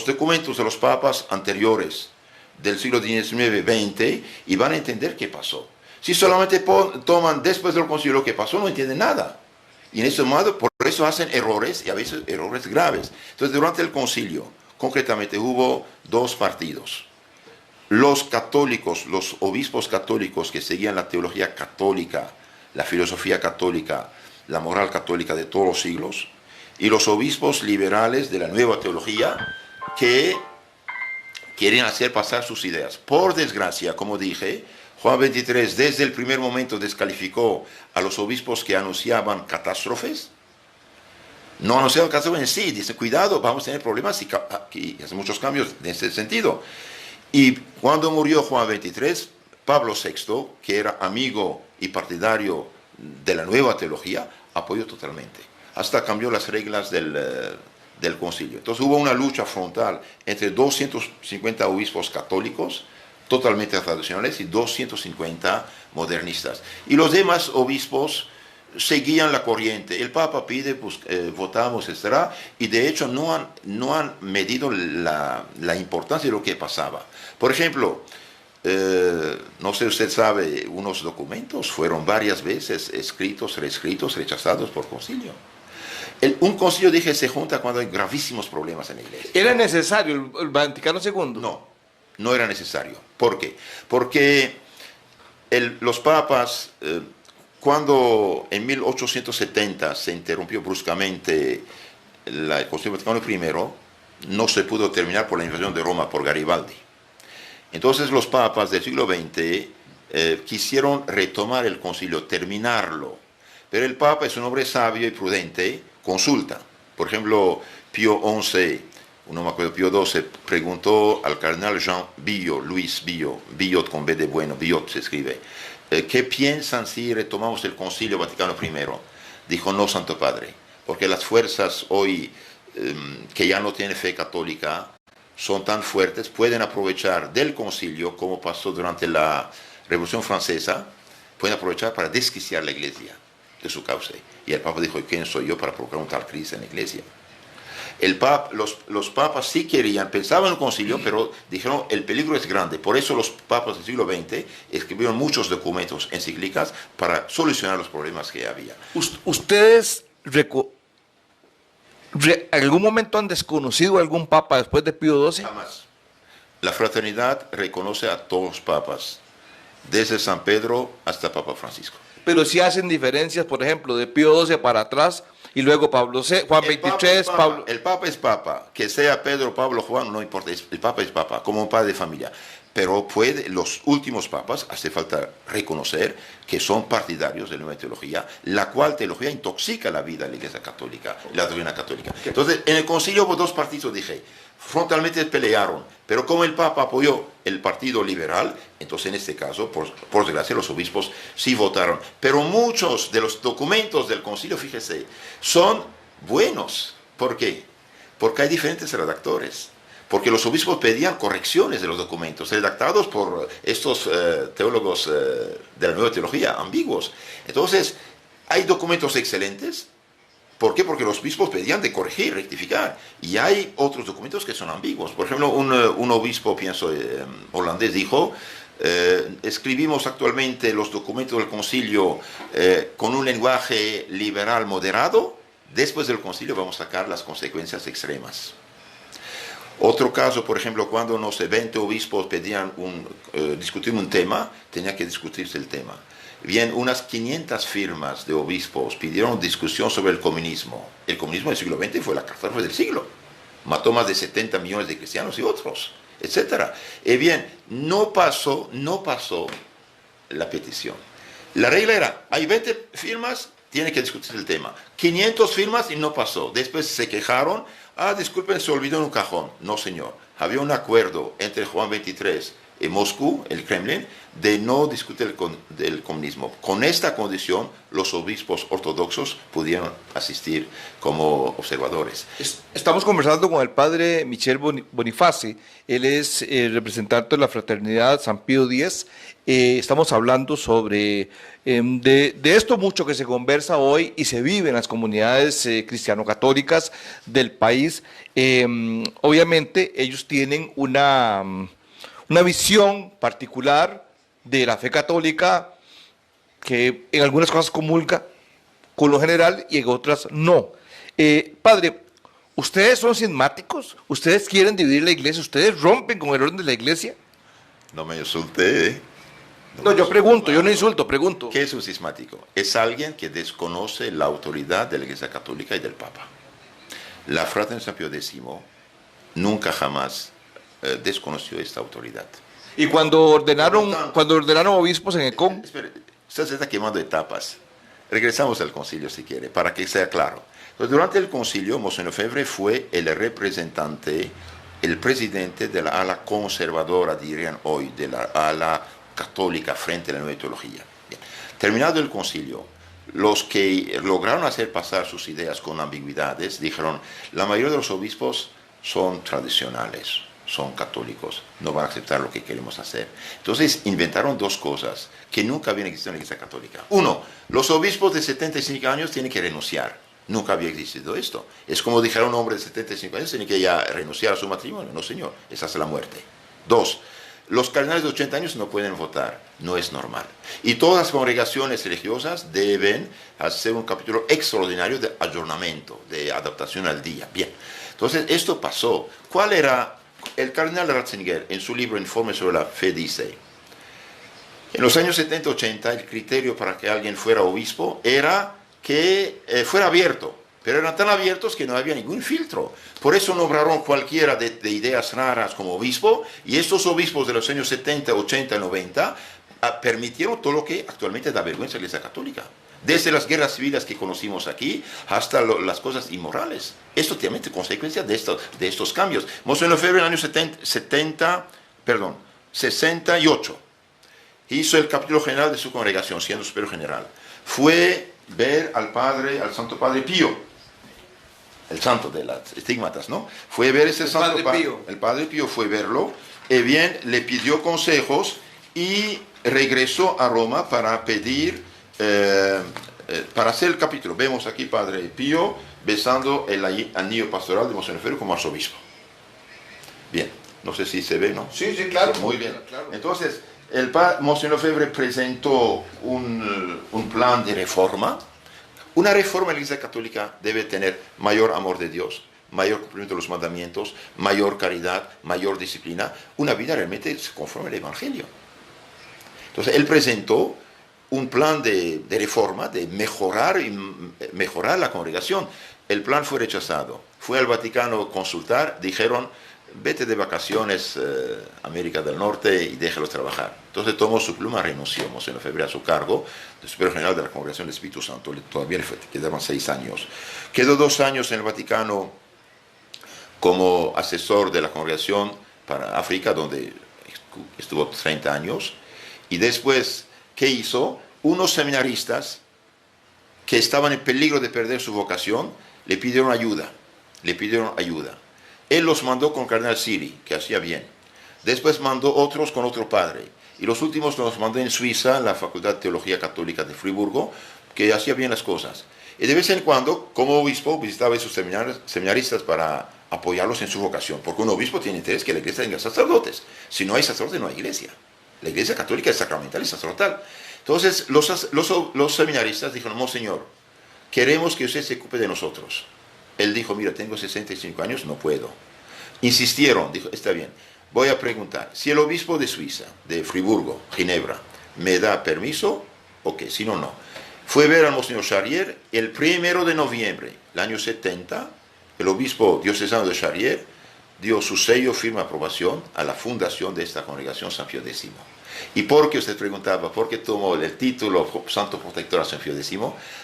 B: documentos de los papas anteriores del siglo XIX, XX, y van a entender qué pasó. Si solamente toman después del concilio lo que pasó, no entienden nada. Y en ese modo, por eso hacen errores, y a veces errores graves. Entonces, durante el concilio, concretamente, hubo dos partidos. Los católicos, los obispos católicos que seguían la teología católica, la filosofía católica, la moral católica de todos los siglos, y los obispos liberales de la nueva teología que quieren hacer pasar sus ideas. Por desgracia, como dije, Juan XXIII desde el primer momento descalificó a los obispos que anunciaban catástrofes. No anunciaban catástrofes en sí, dice, cuidado, vamos a tener problemas y hace muchos cambios en ese sentido. Y cuando murió Juan XXIII, Pablo VI, que era amigo y partidario de la nueva teología, apoyó totalmente. Hasta cambió las reglas del concilio. Entonces hubo una lucha frontal entre 250 obispos católicos, totalmente tradicionales, y 250 modernistas. Y los demás obispos seguían la corriente. El Papa pide, pues, votamos, etc. Y de hecho no han medido la importancia de lo que pasaba. Por ejemplo, no sé si usted sabe, unos documentos fueron varias veces escritos, reescritos, rechazados por concilio. Un concilio, dije, se junta cuando hay gravísimos problemas en la iglesia.
A: ¿Era necesario el Vaticano II?
B: No era necesario. ¿Por qué? Porque los papas, cuando en 1870 se interrumpió bruscamente el Concilio Vaticano I, no se pudo terminar por la invasión de Roma por Garibaldi. Entonces los papas del siglo XX quisieron retomar el concilio, terminarlo. Pero el Papa es un hombre sabio y prudente, consulta. Por ejemplo, Pío XI, no me acuerdo, Pío XII, preguntó al cardenal Jean Billot, Luis Billot, Billot con B de bueno, Billot se escribe, ¿qué piensan si retomamos el Concilio Vaticano I? Dijo, no, Santo Padre, porque las fuerzas hoy que ya no tienen fe católica son tan fuertes, pueden aprovechar del concilio, como pasó durante la Revolución Francesa, pueden aprovechar para desquiciar la iglesia de su causa. Y el Papa dijo, ¿quién soy yo para provocar un tal crisis en la iglesia? Los papas sí querían, pensaban en el concilio, pero dijeron, el peligro es grande. Por eso los papas del siglo XX escribieron muchos documentos, encíclicas, para solucionar los problemas que había.
A: ¿Ustedes algún momento han desconocido a algún papa después de Pío XII?
B: Jamás. La fraternidad reconoce a todos los papas, desde San Pedro hasta Papa Francisco.
A: Pero sí hacen diferencias, por ejemplo, de Pío XII para atrás y luego Pablo VI, Juan XXIII, Pablo...
B: El Papa es Papa, que sea Pedro, Pablo, Juan, no importa, el Papa es Papa, como un padre de familia. Pero los últimos papas, hace falta reconocer que son partidarios de la nueva teología, la cual teología intoxica la vida de la Iglesia Católica, la doctrina católica. Entonces, en el concilio hubo dos partidos, dije, frontalmente pelearon, pero como el Papa apoyó el partido liberal, entonces en este caso, por desgracia, los obispos sí votaron. Pero muchos de los documentos del concilio, fíjese, son buenos. ¿Por qué? Porque hay diferentes redactores. Porque los obispos pedían correcciones de los documentos, redactados por estos teólogos de la nueva teología, ambiguos. Entonces, hay documentos excelentes. ¿Por qué? Porque los obispos pedían de corregir, rectificar. Y hay otros documentos que son ambiguos. Por ejemplo, un obispo, pienso, holandés, dijo, escribimos actualmente los documentos del concilio con un lenguaje liberal moderado. Después del concilio vamos a sacar las consecuencias extremas. Otro caso, por ejemplo, cuando unos 20 obispos pedían discutir un tema, tenía que discutirse el tema. Bien, unas 500 firmas de obispos pidieron discusión sobre el comunismo. El comunismo del siglo XX fue la catástrofe del siglo. Mató más de 70 millones de cristianos y otros, etc. Bien, no pasó la petición. La regla era, hay 20 firmas, tiene que discutir el tema. 500 firmas y no pasó. Después se quejaron. Disculpen, se olvidó en un cajón. No, señor. Había un acuerdo entre Juan XXIII y Moscú, el Kremlin, de no discutir el comunismo. Con esta condición, los obispos ortodoxos pudieron asistir como observadores.
A: Estamos conversando con el padre Michel Boniface. Él es representante de la Fraternidad San Pío X. Estamos hablando sobre de esto mucho que se conversa hoy y se vive en las comunidades cristiano-católicas del país. Obviamente ellos tienen una visión particular de la fe católica que en algunas cosas comulga con lo general y en otras no. Padre, ¿ustedes son cismáticos? ¿Ustedes quieren dividir la iglesia? ¿Ustedes rompen con el orden de la iglesia?
B: No me insulté.
A: No, yo pregunto, yo no insulto, pregunto.
B: ¿Qué es un cismático? Es alguien que desconoce la autoridad de la Iglesia Católica y del Papa. La Fraternidad San Pío X nunca jamás desconoció esta autoridad.
A: Y cuando ordenaron obispos en Ecón...
B: Espere, usted se está quemando etapas. Regresamos al concilio si quiere, para que sea claro. Entonces, durante el concilio, Monseñor Lefebvre fue el representante, el presidente de la ala conservadora, dirían hoy, de la ala católica frente a la nueva teología. Bien. Terminado el concilio, los que lograron hacer pasar sus ideas con ambigüedades dijeron, la mayoría de los obispos son tradicionales, son católicos, no van a aceptar lo que queremos hacer. Entonces inventaron dos cosas que nunca habían existido en la Iglesia Católica. Uno, los obispos de 75 años tienen que renunciar. Nunca había existido esto. Es como dijeron un hombre de 75 años, tiene que ya renunciar a su matrimonio. No, señor, esa es la muerte. Dos, los cardenales de 80 años no pueden votar, no es normal. Y todas las congregaciones religiosas deben hacer un capítulo extraordinario de ayornamiento, de adaptación al día. Bien, entonces esto pasó. ¿Cuál era? El cardenal Ratzinger, en su libro Informe sobre la Fe, dice, en los años 70-80 el criterio para que alguien fuera obispo era que fuera abierto. Pero eran tan abiertos que no había ningún filtro. Por eso nombraron cualquiera de ideas raras como obispo, y estos obispos de los años 70, 80, 90 permitieron todo lo que actualmente da vergüenza a la Iglesia Católica. Desde las guerras civiles que conocimos aquí hasta las cosas inmorales. Esto tiene consecuencia de estos cambios. Monseñor Lefebvre en el año 68 hizo el capítulo general de su congregación, siendo superior general. Fue ver al padre, al Santo Padre Pío, el santo de las estigmatas, ¿no? Fue ver ese santo
A: Padre Pío.
B: el Padre Pío fue verlo, y bien le pidió consejos y regresó a Roma para pedir, para hacer el capítulo. Vemos aquí Padre Pío besando el anillo pastoral de Monseñor Lefebvre como arzobispo. Bien, no sé si se ve, ¿no?
A: Sí, sí, claro.
B: Muy bien.
A: Claro.
B: Entonces, Monseñor Lefebvre presentó un plan de reforma. Una reforma en la Iglesia Católica debe tener mayor amor de Dios, mayor cumplimiento de los mandamientos, mayor caridad, mayor disciplina, una vida realmente conforme al Evangelio. Entonces, él presentó un plan de reforma, de mejorar la congregación. El plan fue rechazado. Fue al Vaticano a consultar, dijeron, vete de vacaciones a América del Norte y déjalos trabajar. Entonces tomó su pluma, renunció Monseñor Lefebvre a su cargo de superior general de la Congregación del Espíritu Santo. Todavía le quedaban 6 años. Quedó 2 años en el Vaticano como asesor de la Congregación para África, donde estuvo 30 años. Y después, ¿qué hizo? Unos seminaristas que estaban en peligro de perder su vocación, le pidieron ayuda. Él los mandó con Cardenal Siri, que hacía bien. Después mandó otros con otro padre. Y los últimos los mandó en Suiza, la Facultad de Teología Católica de Friburgo, que hacía bien las cosas. Y de vez en cuando, como obispo, visitaba a esos seminaristas para apoyarlos en su vocación. Porque un obispo tiene interés que la iglesia tenga sacerdotes. Si no hay sacerdotes, no hay iglesia. La iglesia católica es sacramental y sacerdotal. Entonces, los seminaristas dijeron, Monseñor, queremos que usted se ocupe de nosotros. Él dijo, mira, tengo 65 años, no puedo. Insistieron, dijo, está bien, voy a preguntar, si el obispo de Suiza, de Friburgo, Ginebra, me da permiso, ok, si no, no. Fue ver al Monseñor Charrier el 1 de noviembre, el año 70, el obispo diocesano de Charrier dio su sello, firma, aprobación a la fundación de esta congregación San Pío X. ¿Y por qué usted preguntaba? ¿Por qué tomó el título Santo Protector a San Pío X?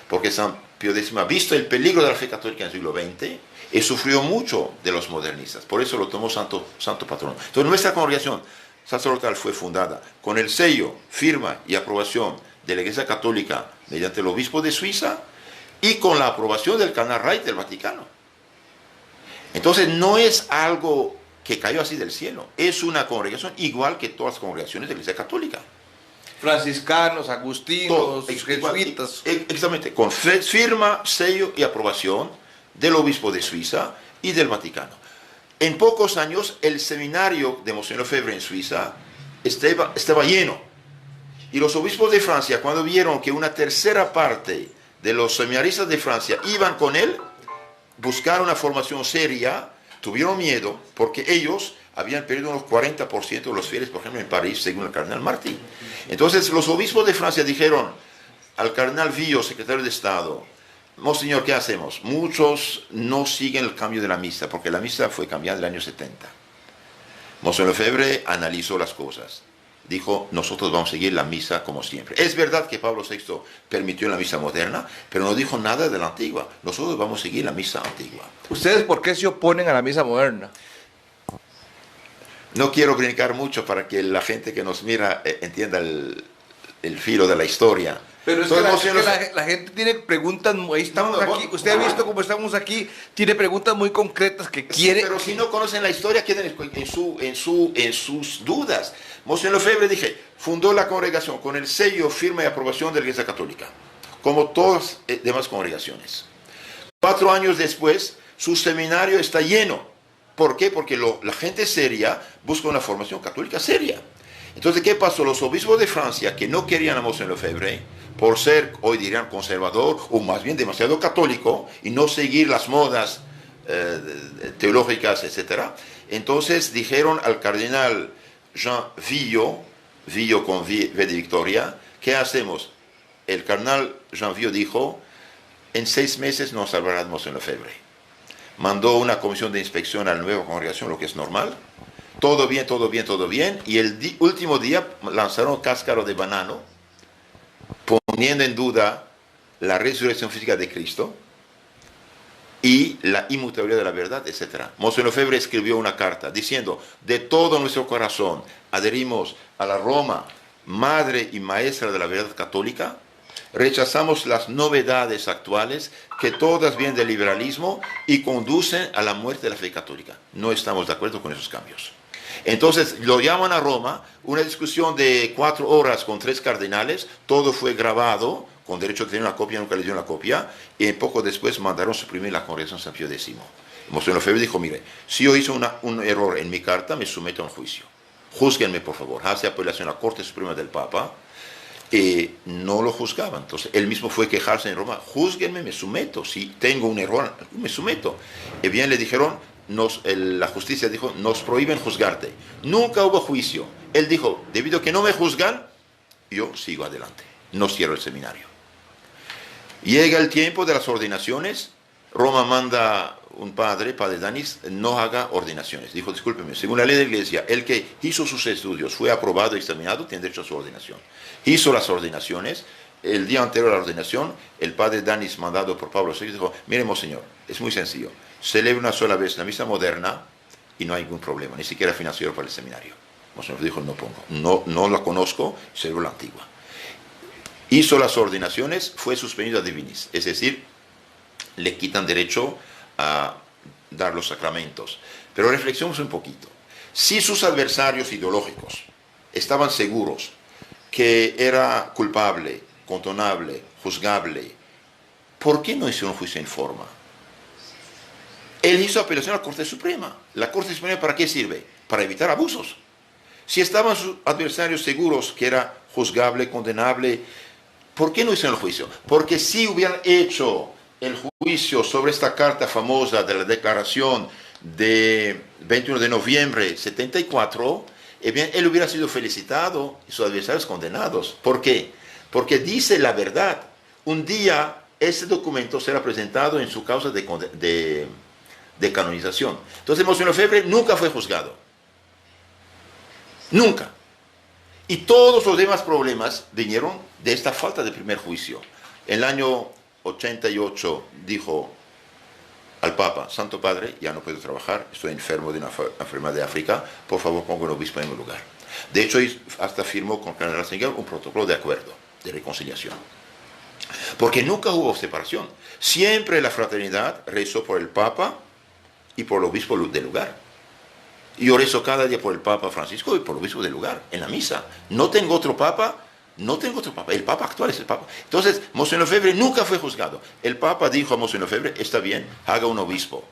B: Porque San Pío X ha visto el peligro de la fe católica en el siglo XX y sufrió mucho de los modernistas. Por eso lo tomó santo patrono. Entonces nuestra congregación sacerdotal fue fundada con el sello, firma y aprobación de la Iglesia Católica mediante el obispo de Suiza y con la aprobación del Cardenal Reich del Vaticano. Entonces no es algo que cayó así del cielo. Es una congregación igual que todas las congregaciones de la Iglesia Católica.
A: Franciscanos, agustinos, jesuitas.
B: Exactamente, con firma, sello y aprobación del obispo de Suiza y del Vaticano. En pocos años, el seminario de Monseñor Lefebvre en Suiza estaba lleno. Y los obispos de Francia, cuando vieron que una tercera parte de los seminaristas de Francia iban con él, buscaron una formación seria, tuvieron miedo, porque ellos habían perdido unos 40% de los fieles, por ejemplo, en París, según el cardenal Martí. Entonces, los obispos de Francia dijeron al cardenal Villot, secretario de Estado, Monseñor, ¿qué hacemos? Muchos no siguen el cambio de la misa, porque la misa fue cambiada en el año 70. Monseñor Lefebvre analizó las cosas. Dijo, nosotros vamos a seguir la misa como siempre. Es verdad que Pablo VI permitió la misa moderna, pero no dijo nada de la antigua. Nosotros vamos a seguir la misa antigua.
A: ¿Ustedes por qué se oponen a la misa moderna?
B: No quiero brincar mucho para que la gente que nos mira entienda el filo de la historia.
A: Pero es que la gente tiene preguntas, ahí estamos aquí, usted ha visto cómo estamos aquí, tiene preguntas muy concretas que quiere...
B: Sí, pero si no conocen la historia, queden en sus dudas. Monseñor Lefebvre, dije, fundó la congregación con el sello, firma y aprobación de la Iglesia Católica, como todas las demás congregaciones. 4 años después, su seminario está lleno. ¿Por qué? Porque la gente seria busca una formación católica seria. Entonces, ¿qué pasó? Los obispos de Francia, que no querían a Monseñor Lefebvre, por ser, hoy dirían, conservador, o más bien demasiado católico, y no seguir las modas teológicas, etc. Entonces dijeron al cardenal Jean Villot con V de Victoria, ¿qué hacemos? El cardenal Jean Villot dijo, en 6 meses nos salvará Monseñor Lefebvre. Mandó una comisión de inspección a la nueva congregación, lo que es normal. Todo bien, todo bien, todo bien. Y el último día lanzaron cáscara de banano, poniendo en duda la resurrección física de Cristo y la inmutabilidad de la verdad, etc. Monseñor Lefebvre escribió una carta diciendo, de todo nuestro corazón adherimos a la Roma, madre y maestra de la verdad católica, Rechazamos las novedades actuales que todas vienen del liberalismo y conducen a la muerte de la fe católica. No estamos de acuerdo con esos cambios. Entonces lo llaman a Roma, una discusión de 4 horas con 3 cardenales, todo fue grabado, con derecho a tener una copia, nunca le dieron la copia, y poco después mandaron suprimir la congregación San Pío X. Monseñor Lefebvre dijo, mire, si yo hice un error en mi carta, me someto a un juicio. Júzguenme, por favor. Hace apelación a la Corte Suprema del Papa, no lo juzgaban. Entonces, él mismo fue a quejarse en Roma, júzguenme, me someto. Si tengo un error, me someto. Y bien le dijeron, la justicia dijo, nos prohíben juzgarte. Nunca hubo juicio. Él dijo, debido a que no me juzgan, yo sigo adelante. No cierro el seminario. Llega el tiempo de las ordenaciones. Roma manda un padre Danis, no haga ordenaciones. Dijo, discúlpeme, según la ley de la iglesia, el que hizo sus estudios, fue aprobado y examinado, tiene derecho a su ordenación. Hizo las ordenaciones. El día anterior a la ordenación, el padre Danis, mandado por Pablo VI, dijo, mire, monseñor, es muy sencillo. Celebra una sola vez la misa moderna y no hay ningún problema, ni siquiera financiero para el seminario. Monseñor dijo, no pongo, no la conozco, celebro la antigua. Hizo las ordenaciones, fue suspendido a divinis, es decir, le quitan derecho a dar los sacramentos. Pero reflexionemos un poquito. Si sus adversarios ideológicos estaban seguros que era culpable, condonable, juzgable, ¿por qué no hizo un juicio en forma? Él hizo apelación a la Corte Suprema. ¿La Corte Suprema para qué sirve? Para evitar abusos. Si estaban sus adversarios seguros que era juzgable, condenable, ¿por qué no hicieron el juicio? Porque si hubieran hecho el juicio sobre esta carta famosa de la declaración de 21 de noviembre de 74, bien, él hubiera sido felicitado y sus adversarios condenados. ¿Por qué? Porque dice la verdad. Un día ese documento será presentado en su causa de canonización. Entonces, Monseñor Lefebvre nunca fue juzgado. Nunca. Y todos los demás problemas vinieron de esta falta de primer juicio. En el año 88 dijo al Papa, Santo Padre, ya no puedo trabajar, estoy enfermo de una enfermedad de África, por favor ponga un obispo en mi lugar. De hecho, hasta firmó con Cardenal Ratzinger un protocolo de acuerdo, de reconciliación. Porque nunca hubo separación. Siempre la fraternidad rezó por el Papa y por el obispo del lugar. Y yo rezo cada día por el Papa Francisco y por el obispo del lugar, en la misa. No tengo otro Papa. El Papa actual es el Papa. Entonces, Monseñor Lefebvre nunca fue juzgado. El Papa dijo a Monseñor Lefebvre, está bien, haga un obispo.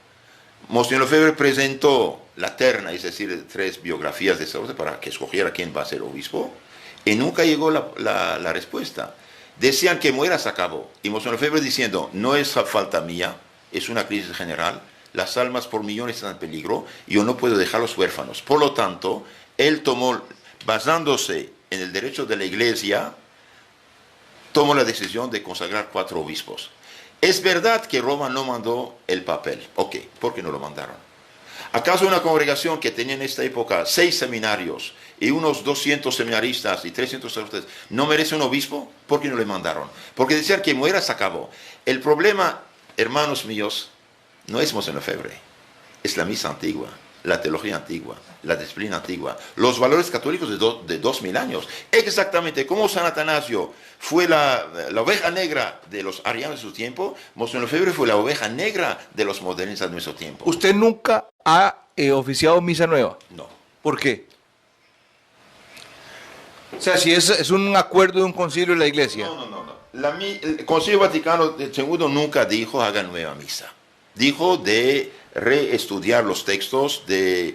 B: Monseñor Lefebvre presentó la terna, es decir, 3 biografías de sacerdote para que escogiera quién va a ser obispo, y nunca llegó la respuesta. Decían que muera, se acabó. Y Monseñor Lefebvre diciendo, no es falta mía, es una crisis general, las almas por millones están en peligro, y yo no puedo dejarlos huérfanos. Por lo tanto, él tomó, basándose en el derecho de la iglesia, tomó la decisión de consagrar 4 obispos. Es verdad que Roma no mandó el papel. Ok, ¿por qué no lo mandaron? ¿Acaso una congregación que tenía en esta época 6 seminarios y unos 200 seminaristas y 300 sacerdotes no merece un obispo? ¿Por qué no le mandaron? Porque decían que muera, se acabó. El problema, hermanos míos, no es Monseñor Lefebvre, es la misa antigua, la teología antigua, la disciplina antigua, los valores católicos de 2000 años. Exactamente como San Atanasio fue la oveja negra de los arianos de su tiempo, Monseñor Lefebvre fue la oveja negra de los modernistas de nuestro tiempo.
A: ¿Usted nunca ha oficiado misa nueva?
B: No.
A: ¿Por qué? O sea, si es un acuerdo de un concilio de la iglesia.
B: No. El Concilio Vaticano II nunca dijo hagan nueva misa. Dijo de reestudiar los textos, de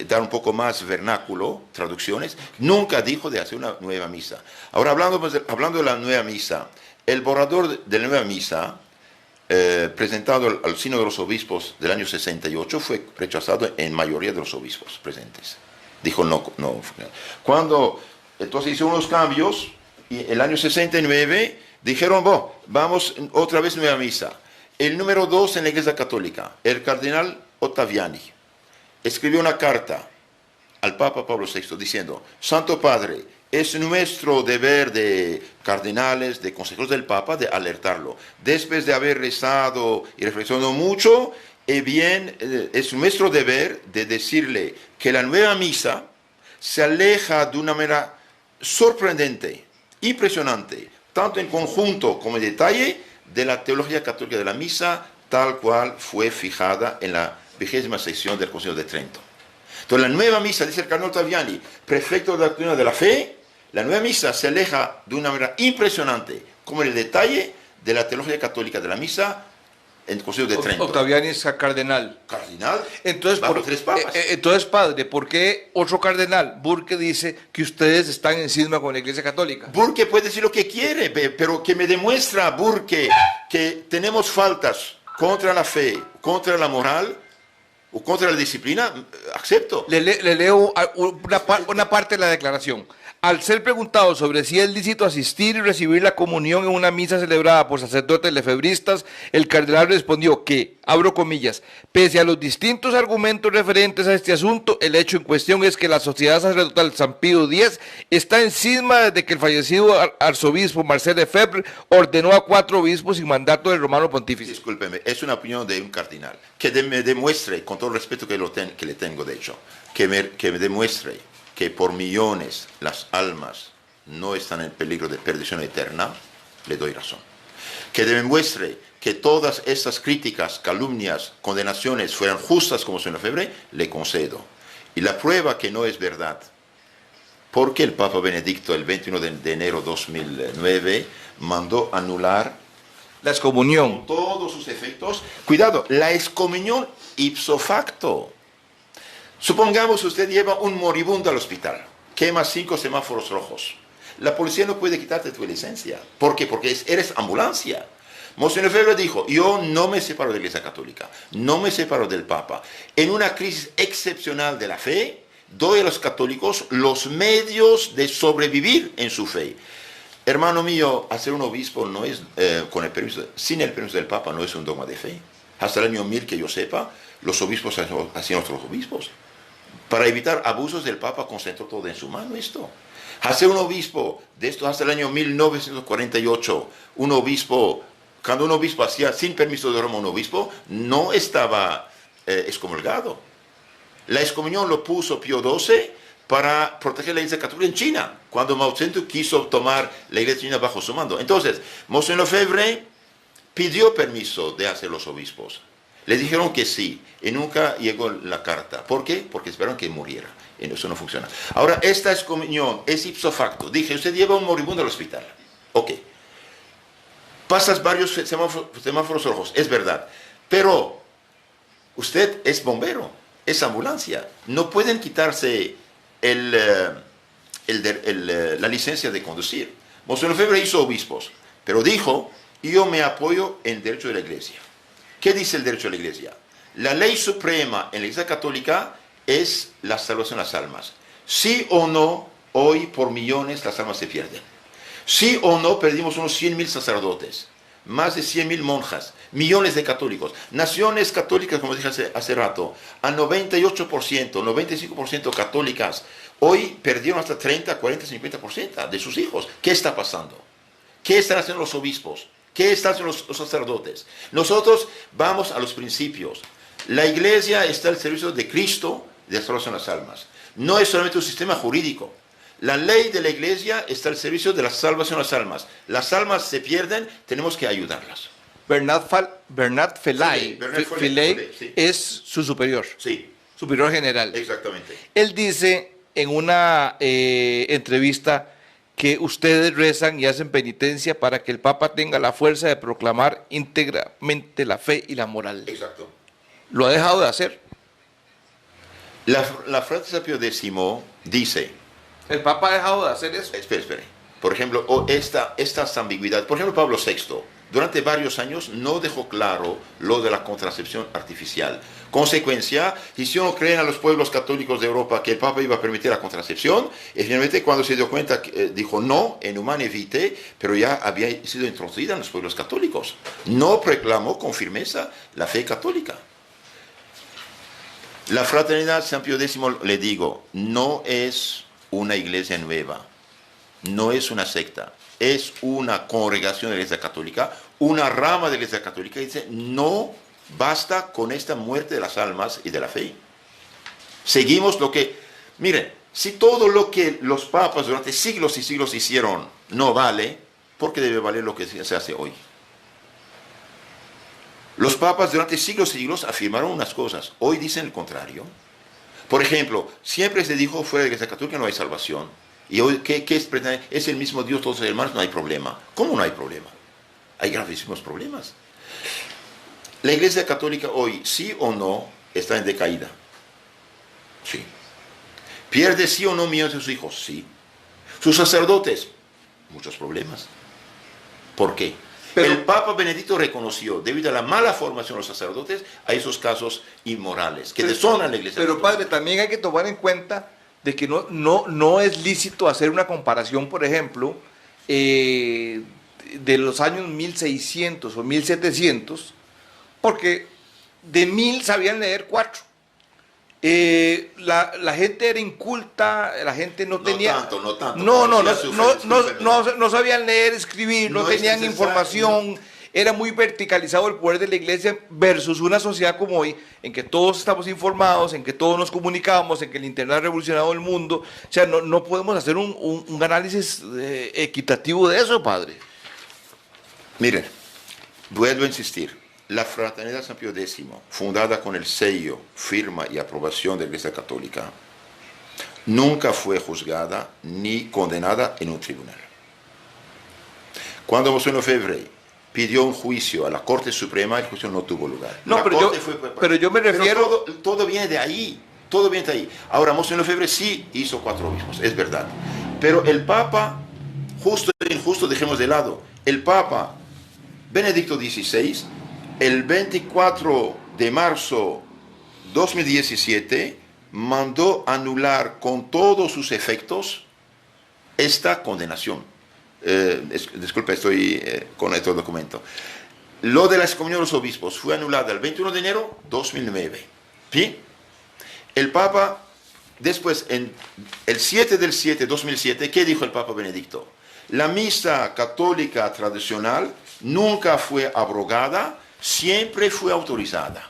B: dar un poco más vernáculo, traducciones. Nunca dijo de hacer una nueva misa. Ahora, hablando de la nueva misa, el borrador de la nueva misa, presentado al Sínodo de los Obispos del año 68, fue rechazado en mayoría de los obispos presentes. Dijo no. Cuando entonces hizo unos cambios, y el año 69 dijeron, vamos otra vez nueva misa. El número 2 en la Iglesia Católica, el cardenal Ottaviani, escribió una carta al Papa Pablo VI diciendo, Santo Padre, es nuestro deber de cardenales, de consejeros del Papa, de alertarlo. Después de haber rezado y reflexionado mucho, es nuestro deber de decirle que la nueva misa se aleja de una manera sorprendente, impresionante, tanto en conjunto como en detalle, de la teología católica de la misa, tal cual fue fijada en la 20ª sección del Concilio de Trento. Entonces, la nueva misa, dice el cardenal Ottaviani, prefecto de la doctrina de la fe, la nueva misa se aleja de una manera impresionante, como en el detalle de la teología católica de la misa en el Concilio de Trento.
A: Ottaviani es cardenal.
B: Cardinal,
A: Entonces,
B: bajo 3 papas.
A: entonces, padre, ¿por qué otro cardenal, Burke, dice que ustedes están en cisma con la Iglesia Católica?
B: Burke puede decir lo que quiere, pero que me demuestra Burke que tenemos faltas contra la fe, contra la moral o contra la disciplina, acepto.
A: Le leo una parte de la declaración. Al ser preguntado sobre si es lícito asistir y recibir la comunión en una misa celebrada por sacerdotes lefebristas, el cardenal respondió que, abro comillas, pese a los distintos argumentos referentes a este asunto, el hecho en cuestión es que la Sociedad Sacerdotal San Pío X está en cisma desde que el fallecido arzobispo Marcel Lefebvre ordenó a 4 obispos sin mandato del romano pontífice.
B: Discúlpeme, es una opinión de un cardinal. Que me demuestre, con todo el respeto que le tengo de hecho, que me demuestre que por millones las almas no están en peligro de perdición eterna, le doy razón. Que demuestre que todas estas críticas, calumnias, condenaciones fueran justas como son Lefebvre, le concedo. Y la prueba que no es verdad, porque el Papa Benedicto el 21 de enero de 2009 mandó anular
A: La excomunión.
B: con todos sus efectos, cuidado, la excomunión ipso facto. Supongamos usted lleva un moribundo al hospital, quema 5 semáforos rojos. La policía no puede quitarte tu licencia. ¿Por qué? Porque eres ambulancia. Monseñor Lefebvre dijo, yo no me separo de la Iglesia Católica, no me separo del Papa. En una crisis excepcional de la fe, doy a los católicos los medios de sobrevivir en su fe. Hermano mío, hacer un obispo no es, sin el permiso del Papa no es un dogma de fe. Hasta el año 1000, que yo sepa, los obispos hacían otros obispos. Para evitar abusos del Papa concentró todo en su mano esto. Hacer un obispo, de esto hasta el año 1948, cuando un obispo hacía sin permiso de Roma un obispo, no estaba excomulgado. La excomunión lo puso Pío XII para proteger la Iglesia Católica en China, cuando Mao Zedong quiso tomar la Iglesia China bajo su mando. Entonces, Monseñor Lefebvre pidió permiso de hacer los obispos. Le dijeron que sí, y nunca llegó la carta. ¿Por qué? Porque esperaron que muriera. Y eso no funciona. Ahora, esta excomunión es ipso facto. Dije, usted lleva un moribundo al hospital. Ok. Pasas varios semáforos rojos, es verdad. Pero usted es bombero, es ambulancia. No pueden quitarse la licencia de conducir. Monseñor Lefebvre hizo obispos, pero dijo, yo me apoyo en el derecho de la Iglesia. ¿Qué dice el derecho de la Iglesia? La ley suprema en la Iglesia Católica es la salvación de las almas. Sí o no, hoy por millones las almas se pierden. Sí o no, perdimos unos 100.000 sacerdotes, más de 100.000 monjas, millones de católicos, naciones católicas, como dije hace rato, a 98%, 95% católicas, hoy perdieron hasta 30, 40, 50% de sus hijos. ¿Qué está pasando? ¿Qué están haciendo los obispos? ¿Qué están haciendo los sacerdotes? Nosotros vamos a los principios. La Iglesia está al servicio de Cristo, de la salvación de las almas. No es solamente un sistema jurídico. La ley de la Iglesia está al servicio de la salvación de las almas. Las almas se pierden, tenemos que ayudarlas.
A: Bernard Fellay,
B: Sí, Bernard Fellay, sí.
A: es su superior,
B: Sí,
A: superior general.
B: exactamente.
A: Él dice en una entrevista que ustedes rezan y hacen penitencia para que el Papa tenga la fuerza de proclamar íntegramente la fe y la moral.
B: Exacto.
A: ¿Lo ha dejado de hacer?
B: La Frate Pío X dice,
A: ¿El Papa ha dejado de hacer eso?
B: espere. Por ejemplo, estas ambigüedades. Por ejemplo, Pablo VI, durante varios años no dejó claro lo de la contracepción artificial. Consecuencia, hicieron creer a los pueblos católicos de Europa que el Papa iba a permitir la contracepción, y finalmente cuando se dio cuenta, dijo no, en Humane Vitae, pero ya había sido introducida en los pueblos católicos. No proclamó con firmeza la fe católica. La Fraternidad San Pío X, le digo, no es una iglesia nueva, no es una secta, es una congregación de la Iglesia Católica, una rama de la Iglesia Católica, y dice, no basta con esta muerte de las almas y de la fe. Seguimos lo que, miren, si todo lo que los papas durante siglos y siglos hicieron no vale, ¿por qué debe valer lo que se hace hoy? Los papas durante siglos y siglos afirmaron unas cosas, hoy dicen el contrario. Por ejemplo, siempre se dijo fuera de la Iglesia Católica no hay salvación. Y hoy, ¿qué es? Es el mismo Dios, todos los hermanos, no hay problema. ¿Cómo no hay problema? Hay gravísimos problemas. La Iglesia Católica hoy, sí o no, está en decaída. Sí. ¿Pierde sí o no millones de sus hijos? Sí. Sus sacerdotes, muchos problemas. ¿Por qué? Pero el Papa Benedicto reconoció, debido a la mala formación de los sacerdotes, a esos casos inmorales, que deshonan la Iglesia
A: Pero
B: Católica.
A: padre, también hay que tomar en cuenta de que no es lícito hacer una comparación, por ejemplo, de los años 1600 o 1700, porque de 1000 sabían leer 4. La gente era inculta, la gente no tenía...
B: No tanto.
A: No sabían leer, escribir, no tenían información, era muy verticalizado el poder de la iglesia versus una sociedad como hoy, en que todos estamos informados, en que todos nos comunicamos, en que el internet ha revolucionado el mundo. O sea, no podemos hacer un análisis equitativo de eso, padre.
B: Miren, vuelvo a insistir. La Fraternidad San Pío X, fundada con el sello, firma y aprobación de la Iglesia Católica, nunca fue juzgada ni condenada en un tribunal. Cuando Monseñor Lefebvre pidió un juicio a la Corte Suprema, el juicio no tuvo lugar.
A: No, pero yo me refiero...
B: Pero todo viene de ahí, todo viene de ahí. Ahora, Monseñor Lefebvre sí hizo 4 obispos, es verdad. Pero el Papa, justo e injusto, dejemos de lado, el Papa Benedicto XVI, el 24 de marzo 2017, mandó anular con todos sus efectos esta condenación. Disculpe, estoy con este documento. Lo de la excomunión de los obispos fue anulada el 21 de enero de 2009. ¿Sí? El Papa, después, en el 7 del 7 de 2007, ¿qué dijo el Papa Benedicto? La misa católica tradicional nunca fue abrogada, siempre fue autorizada.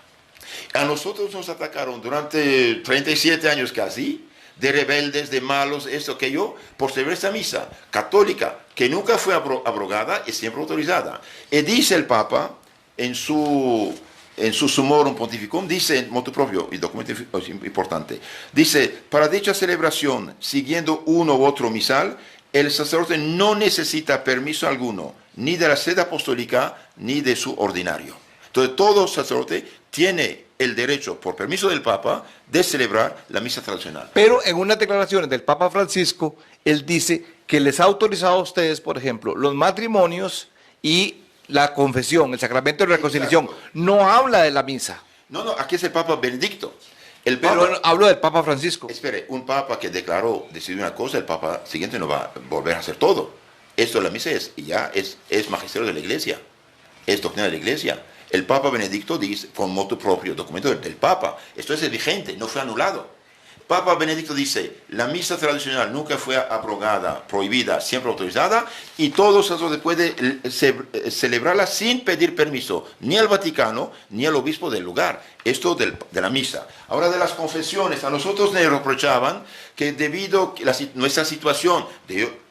B: A nosotros nos atacaron durante 37 años casi, de rebeldes, de malos, esto, aquello, por celebrar esta misa católica, que nunca fue abrogada y siempre autorizada. Y dice el Papa, en su Summorum Pontificum, dice en motu propio, y documento importante, dice, para dicha celebración, siguiendo uno u otro misal, el sacerdote no necesita permiso alguno, ni de la sede apostólica, ni de su ordinario. Entonces, todo sacerdote tiene el derecho, por permiso del Papa, de celebrar la misa tradicional.
A: Pero en unas declaraciones del Papa Francisco, él dice que les ha autorizado a ustedes, por ejemplo, los matrimonios y la confesión, el sacramento de reconciliación.
B: Exacto.
A: No habla de la misa.
B: No, aquí es el Papa Benedicto. El Papa,
A: pero hablo del Papa Francisco.
B: Espere, un Papa que decidió una cosa, el Papa siguiente no va a volver a hacer todo. Esto de la misa es magisterio de la Iglesia, es doctrina de la Iglesia. El Papa Benedicto dice, con motu propio, documento del Papa, esto es vigente, no fue anulado. Papa Benedicto dice, la misa tradicional nunca fue abrogada, prohibida, siempre autorizada, y todo sacerdote puede celebrarla sin pedir permiso, ni al Vaticano, ni al obispo del lugar. Esto de la misa. Ahora, de las confesiones, a nosotros nos reprochaban que debido a nuestra situación,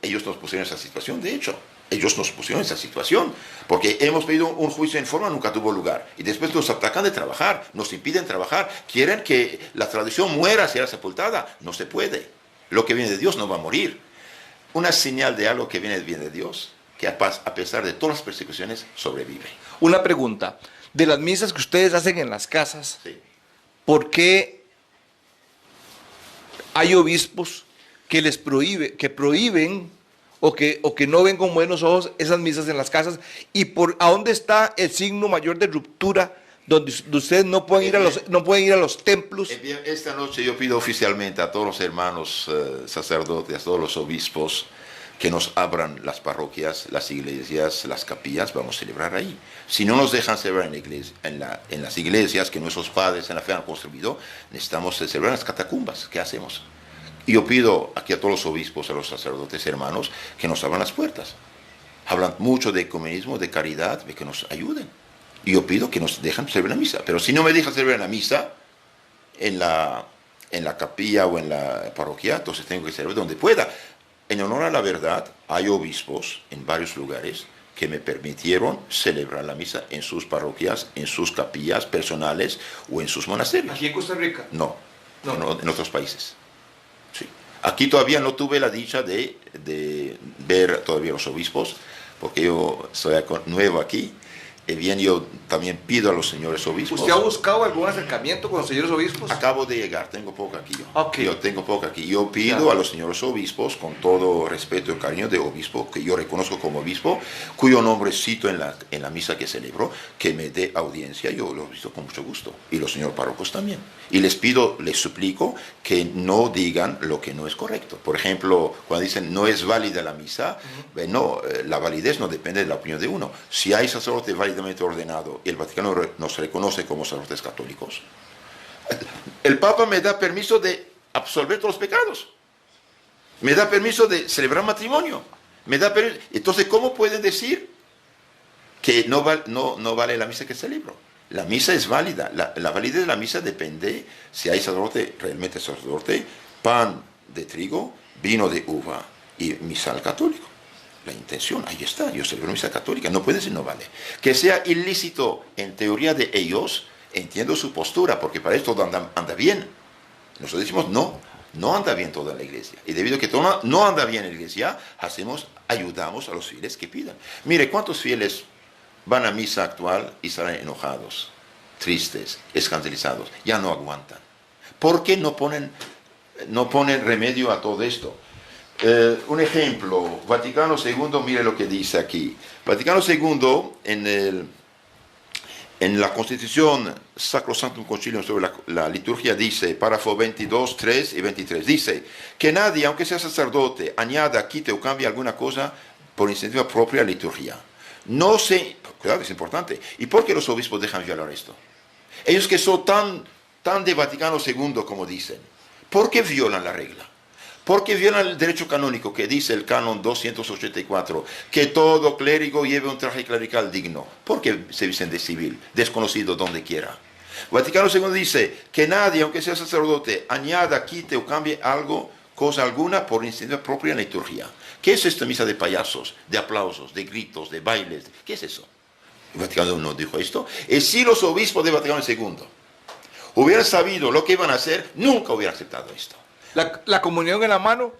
B: ellos nos pusieron esa situación, de hecho. Ellos nos pusieron en esa situación, porque hemos pedido un juicio en forma, nunca tuvo lugar. Y después nos atacan de trabajar, nos impiden trabajar. Quieren que la tradición muera, sea sepultada. No se puede. Lo que viene de Dios no va a morir. Una señal de algo que viene de Dios, que a pesar de todas las persecuciones, sobrevive.
A: Una pregunta. De las misas que ustedes hacen en las casas,
B: Sí.
A: ¿por qué hay obispos que prohíben o que no ven con buenos ojos esas misas en las casas? ¿Y a dónde está el signo mayor de ruptura donde ustedes no pueden ir a los templos?
B: Esta noche yo pido oficialmente a todos los hermanos sacerdotes, a todos los obispos, que nos abran las parroquias, las iglesias, las capillas, vamos a celebrar ahí. Si no nos dejan celebrar en las iglesias que nuestros padres en la fe han construido, necesitamos celebrar en las catacumbas. ¿Qué hacemos? Y yo pido aquí a todos los obispos, a los sacerdotes hermanos, que nos abran las puertas. Hablan mucho de ecumenismo, de caridad, de que nos ayuden. Y yo pido que nos dejen celebrar la misa. Pero si no me dejan celebrar la misa en la capilla o en la parroquia, entonces tengo que celebrar donde pueda. En honor a la verdad, hay obispos en varios lugares que me permitieron celebrar la misa en sus parroquias, en sus capillas personales o en sus monasterios.
A: ¿Aquí en Costa Rica?
B: No,
A: No.
B: en otros países. Sí. Aquí todavía no tuve la dicha de ver todavía los obispos, porque yo soy nuevo aquí. Bien, yo también pido a los señores obispos.
A: ¿Usted ha buscado algún acercamiento con los señores obispos?
B: Acabo de llegar, tengo poco aquí yo.
A: Okay.
B: Yo tengo poco aquí. Yo pido a los señores obispos, con todo respeto y cariño de obispo, que yo reconozco como obispo, cuyo nombre cito en la misa que celebro, que me dé audiencia. Yo lo he visto con mucho gusto. Y los señores párrocos también. Y les pido, les suplico que no digan lo que no es correcto. Por ejemplo, cuando dicen no es válida la misa, no, la validez no depende de la opinión de uno. Si hay sacerdote válidamente ordenado y el Vaticano nos reconoce como sacerdotes católicos, el Papa me da permiso de absolver todos los pecados, me da permiso de celebrar matrimonio, me da permiso. Entonces, ¿cómo pueden decir que no vale la misa que celebro? La misa es válida. La validez de la misa depende si hay sacerdote, realmente sacerdote, pan de trigo, vino de uva y misal católico. La intención, ahí está, yo celebro misa católica, no puede ser, no vale. Que sea ilícito en teoría de ellos, entiendo su postura, porque para esto anda bien. Nosotros decimos no anda bien toda la iglesia. Y debido a que todo no anda bien en la iglesia, ayudamos a los fieles que pidan. Mire, ¿cuántos fieles van a misa actual y salen enojados, tristes, escandalizados? Ya no aguantan. ¿Por qué no ponen remedio a todo esto? Un ejemplo, Vaticano II, mire lo que dice aquí. Vaticano II, en la Constitución Sacrosanctum Concilium sobre la liturgia, dice, párrafo 22, 3 y 23, dice que nadie, aunque sea sacerdote, añada, quite o cambie alguna cosa por iniciativa propia a la liturgia. Cuidado, es importante. ¿Y por qué los obispos dejan violar esto? Ellos que son tan de Vaticano II como dicen, ¿por qué violan la regla? Porque violan el derecho canónico que dice el canon 284, que todo clérigo lleve un traje clerical digno. ¿Por qué se visten de civil, desconocido donde quiera? Vaticano II dice que nadie, aunque sea sacerdote, añada, quite o cambie cosa alguna por iniciativa propia en la liturgia. ¿Qué es esta misa de payasos, de aplausos, de gritos, de bailes? ¿Qué es eso? El Vaticano no dijo esto. Y si los obispos de Vaticano II hubieran sabido lo que iban a hacer, nunca hubieran aceptado esto.
A: La comunión en la mano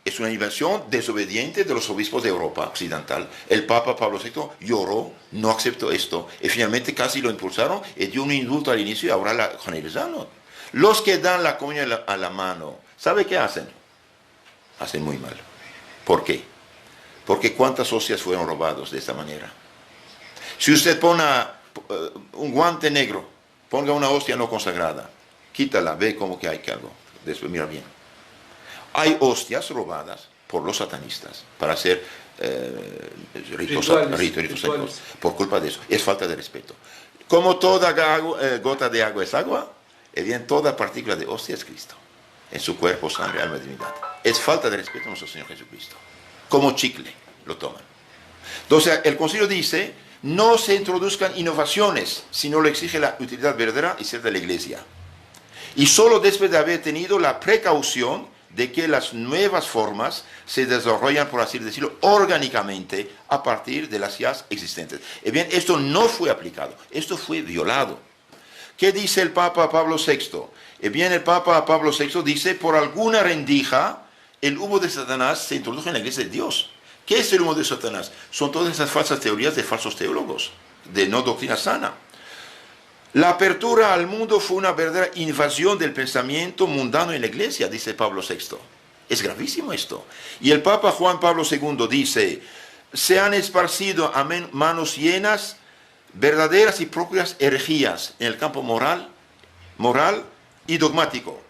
B: es una inversión desobediente de los obispos de Europa Occidental. El Papa Pablo VI lloró, no aceptó esto, y finalmente casi lo impulsaron y dio un indulto al inicio y ahora la generalizaron. Los que dan la comunión a la mano, ¿sabe qué hacen? Hacen muy mal. ¿Por qué? Porque ¿cuántas hostias fueron robados de esta manera? Si usted pone un guante negro, ponga una hostia no consagrada, quítala, ve como que hay que algo. Después mira bien. Hay hostias robadas por los satanistas para hacer ritos secos. Por culpa de eso. Es falta de respeto. Como toda gota de agua es agua, bien toda partícula de hostia es Cristo. En su cuerpo, sangre, alma y divinidad. Es falta de respeto a nuestro Señor Jesucristo. Como chicle lo toman. Entonces el concilio dice, no se introduzcan innovaciones, sino lo exige la utilidad verdadera y cierta de la iglesia. Y solo después de haber tenido la precaución de que las nuevas formas se desarrollan, por así decirlo, orgánicamente a partir de las ya existentes. Bien, esto no fue aplicado, esto fue violado. ¿Qué dice el Papa Pablo VI? Bien, el Papa Pablo VI dice, por alguna rendija, el humo de Satanás se introdujo en la iglesia de Dios. ¿Qué es el humo de Satanás? Son todas esas falsas teorías de falsos teólogos, de no doctrina sana. La apertura al mundo fue una verdadera invasión del pensamiento mundano en la iglesia, dice Pablo VI. Es gravísimo esto. Y el Papa Juan Pablo II dice, se han esparcido a manos llenas verdaderas y propias herejías en el campo moral y dogmático.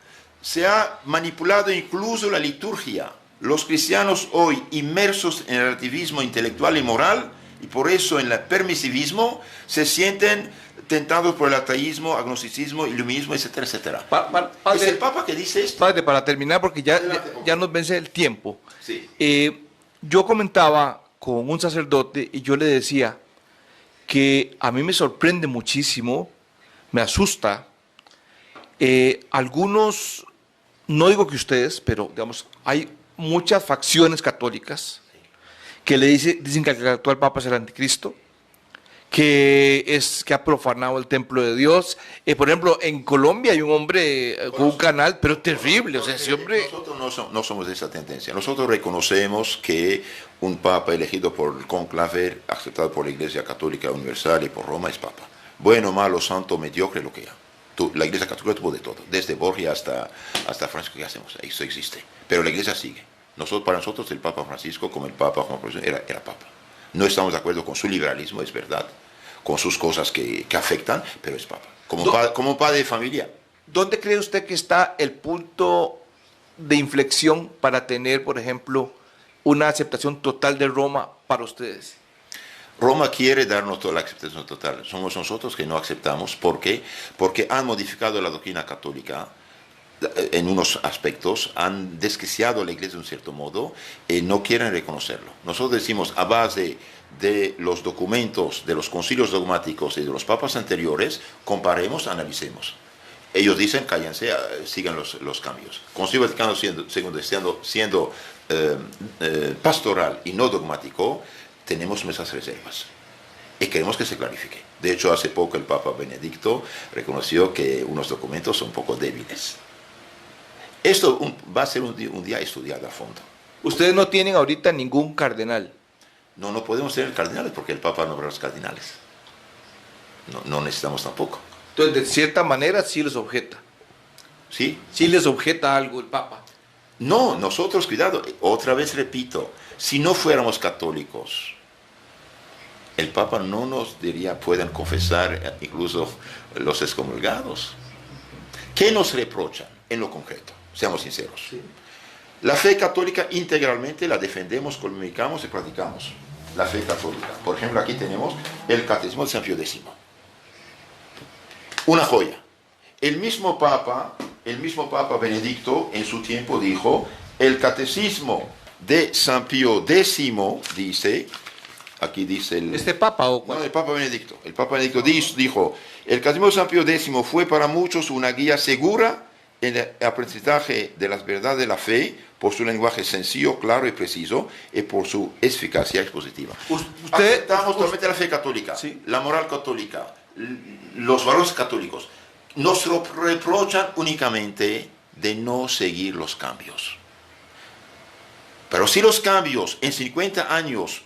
B: Se ha manipulado incluso la liturgia. Los cristianos hoy inmersos en el relativismo intelectual y moral, y por eso en el permisivismo, se sienten tentados por el ateísmo, agnosticismo, iluminismo, etcétera, etcétera. Es el Papa que dice esto.
A: Padre, para terminar, porque ya nos vence el tiempo.
B: Sí.
A: Yo comentaba con un sacerdote y yo le decía que a mí me sorprende muchísimo, me asusta, algunos, no digo que ustedes, pero digamos, hay muchas facciones católicas que dicen que el actual Papa es el anticristo, que ha profanado el templo de Dios. Por ejemplo, en Colombia hay un hombre con un canal, pero terrible. O sea, ese hombre...
B: Nosotros no somos de esa tendencia. Nosotros reconocemos que un papa elegido por el conclave, aceptado por la Iglesia Católica Universal y por Roma, es papa. Bueno, malo, santo, mediocre, lo que sea. La Iglesia Católica tuvo de todo, desde Borgia hasta Francisco. ¿Qué hacemos? Eso existe. Pero la Iglesia sigue. Para nosotros el Papa Francisco, como el Papa Juan Pablo II, era papa. No estamos de acuerdo con su liberalismo, es verdad, con sus cosas que afectan, pero es papa. Como padre de familia.
A: ¿Dónde cree usted que está el punto de inflexión para tener, por ejemplo, una aceptación total de Roma para ustedes?
B: Roma quiere darnos toda la aceptación total. Somos nosotros que no aceptamos. ¿Por qué? Porque han modificado la doctrina católica en unos aspectos, han desquiciado a la Iglesia de un cierto modo y no quieren reconocerlo. Nosotros decimos, a base de los documentos de los concilios dogmáticos y de los papas anteriores, comparemos, analicemos. Ellos dicen, cállense, sigan los cambios. Concilio Vaticano II siendo pastoral y no dogmático, tenemos nuestras reservas y queremos que se clarifique. De hecho, hace poco el Papa Benedicto reconoció que unos documentos son un poco débiles. Esto va a ser un día estudiado a fondo.
A: Ustedes no tienen ahorita ningún cardenal.
B: No podemos tener cardenales porque el Papa nombra a los cardenales. No necesitamos tampoco.
A: Entonces, de cierta manera, sí les objeta.
B: ¿Sí?
A: Sí les objeta algo el Papa.
B: No, nosotros, cuidado, otra vez repito, si no fuéramos católicos, el Papa no nos diría, pueden confesar incluso los excomulgados. ¿Qué nos reprochan en lo concreto? Seamos sinceros. Sí. La fe católica integralmente la defendemos, comunicamos y practicamos. La fe católica. Por ejemplo, aquí tenemos el Catecismo de San Pío X. Una joya. El mismo Papa Benedicto en su tiempo dijo, el Catecismo de San Pío X dice, aquí dice el...
A: ¿Este Papa o cuál?
B: No, el Papa Benedicto. El Papa Benedicto dijo, el Catecismo de San Pío X fue para muchos una guía segura en el aprendizaje de las verdades de la fe, por su lenguaje sencillo, claro y preciso, y por su eficacia expositiva. Aceptamos totalmente la fe católica, ¿sí? La moral católica, los valores católicos. Nos reprochan únicamente de no seguir los cambios. Pero si los cambios en 50 años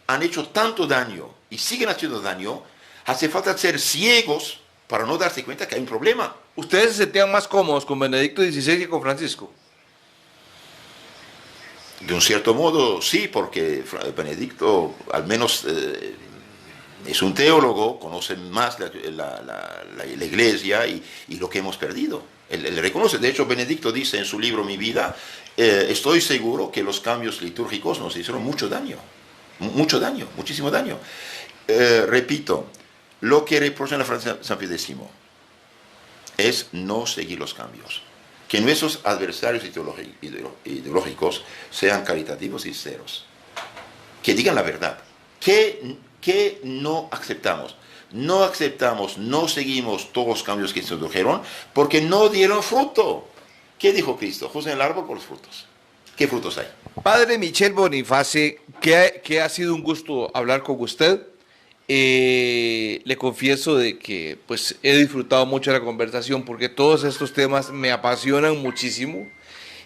B: han hecho tanto daño y siguen haciendo daño, hace falta ser ciegos para no darse cuenta que hay un problema.
A: ¿Ustedes se sentían más cómodos con Benedicto XVI que con Francisco?
B: De un cierto modo, sí, porque Benedicto al menos es un teólogo, conoce más la Iglesia y lo que hemos perdido. Él reconoce, de hecho Benedicto dice en su libro Mi vida, estoy seguro que los cambios litúrgicos nos hicieron mucho daño, muchísimo daño. Repito, lo que reprochan a San Pío X es no seguir los cambios. Que nuestros adversarios ideológicos sean caritativos y sinceros. Que digan la verdad. ¿Qué no aceptamos? No aceptamos, no seguimos todos los cambios que se introdujeron porque no dieron fruto. ¿Qué dijo Cristo? Juzguen el árbol por los frutos. ¿Qué frutos hay?
A: Padre Michel Boniface, que ha sido un gusto hablar con usted. Le confieso de que pues he disfrutado mucho la conversación porque todos estos temas me apasionan muchísimo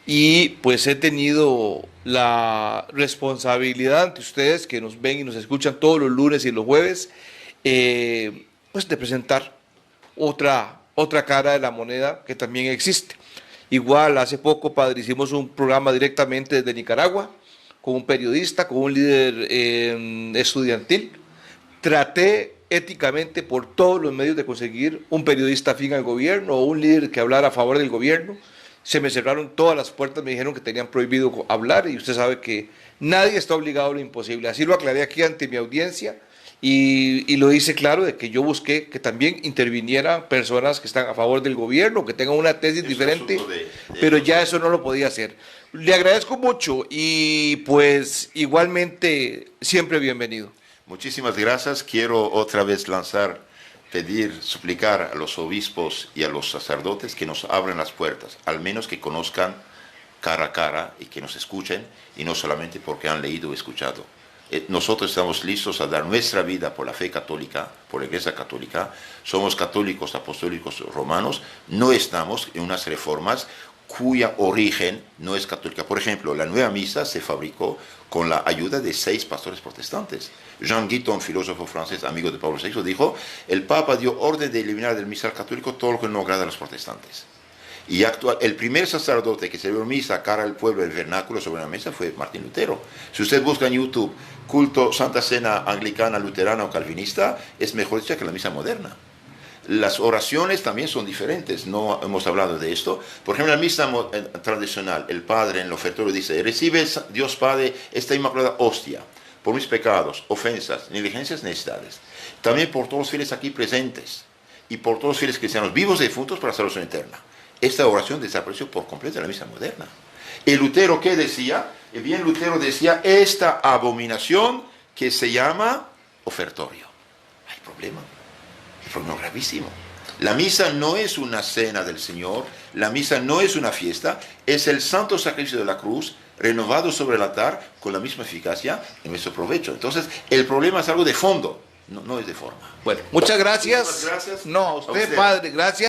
A: y pues he tenido la responsabilidad ante ustedes que nos ven y nos escuchan todos los lunes y los jueves, pues de presentar otra cara de la moneda que también existe. Igual hace poco, padre, hicimos un programa directamente desde Nicaragua con un periodista, con un líder estudiantil. Traté éticamente por todos los medios de conseguir un periodista afín al gobierno o un líder que hablara a favor del gobierno. Se me cerraron todas las puertas, me dijeron que tenían prohibido hablar y usted sabe que nadie está obligado a lo imposible. Así lo aclaré aquí ante mi audiencia y lo hice claro de que yo busqué que también intervinieran personas que están a favor del gobierno, que tengan una tesis diferente, pero ya eso no lo podía hacer. Le agradezco mucho y pues igualmente siempre bienvenido.
B: Muchísimas gracias. Quiero otra vez pedir, suplicar a los obispos y a los sacerdotes que nos abran las puertas, al menos que conozcan cara a cara y que nos escuchen, y no solamente porque han leído o escuchado. Nosotros estamos listos a dar nuestra vida por la fe católica, por la Iglesia Católica. Somos católicos apostólicos romanos, no estamos en unas reformas cuya origen no es católica. Por ejemplo, la nueva misa se fabricó con la ayuda de 6 pastores protestantes. Jean Guiton, filósofo francés, amigo de Pablo VI, dijo: el Papa dio orden de eliminar del misal católico todo lo que no agrada a los protestantes. Y el primer sacerdote que celebró misa cara al pueblo del vernáculo sobre la mesa fue Martín Lutero. Si usted busca en YouTube culto Santa Cena anglicana, luterana o calvinista, es mejor dicha que la misa moderna. Las oraciones también son diferentes, no hemos hablado de esto. Por ejemplo, en la misa tradicional, el Padre en el ofertorio dice: recibe Dios Padre esta inmaculada hostia por mis pecados, ofensas, negligencias, necesidades. También por todos los fieles aquí presentes y por todos los fieles cristianos vivos y difuntos para salvación eterna. Esta oración desapareció por completo en la misa moderna. ¿Y Lutero qué decía? Bien, Lutero decía esta abominación que se llama ofertorio. Hay problema. Hay problema gravísimo. La misa no es una cena del Señor, la misa no es una fiesta, es el santo sacrificio de la cruz renovado sobre el altar con la misma eficacia en nuestro provecho. Entonces, el problema es algo de fondo, no es de forma.
A: Bueno, muchas gracias.
B: Muchas gracias.
A: No, a usted, padre, gracias.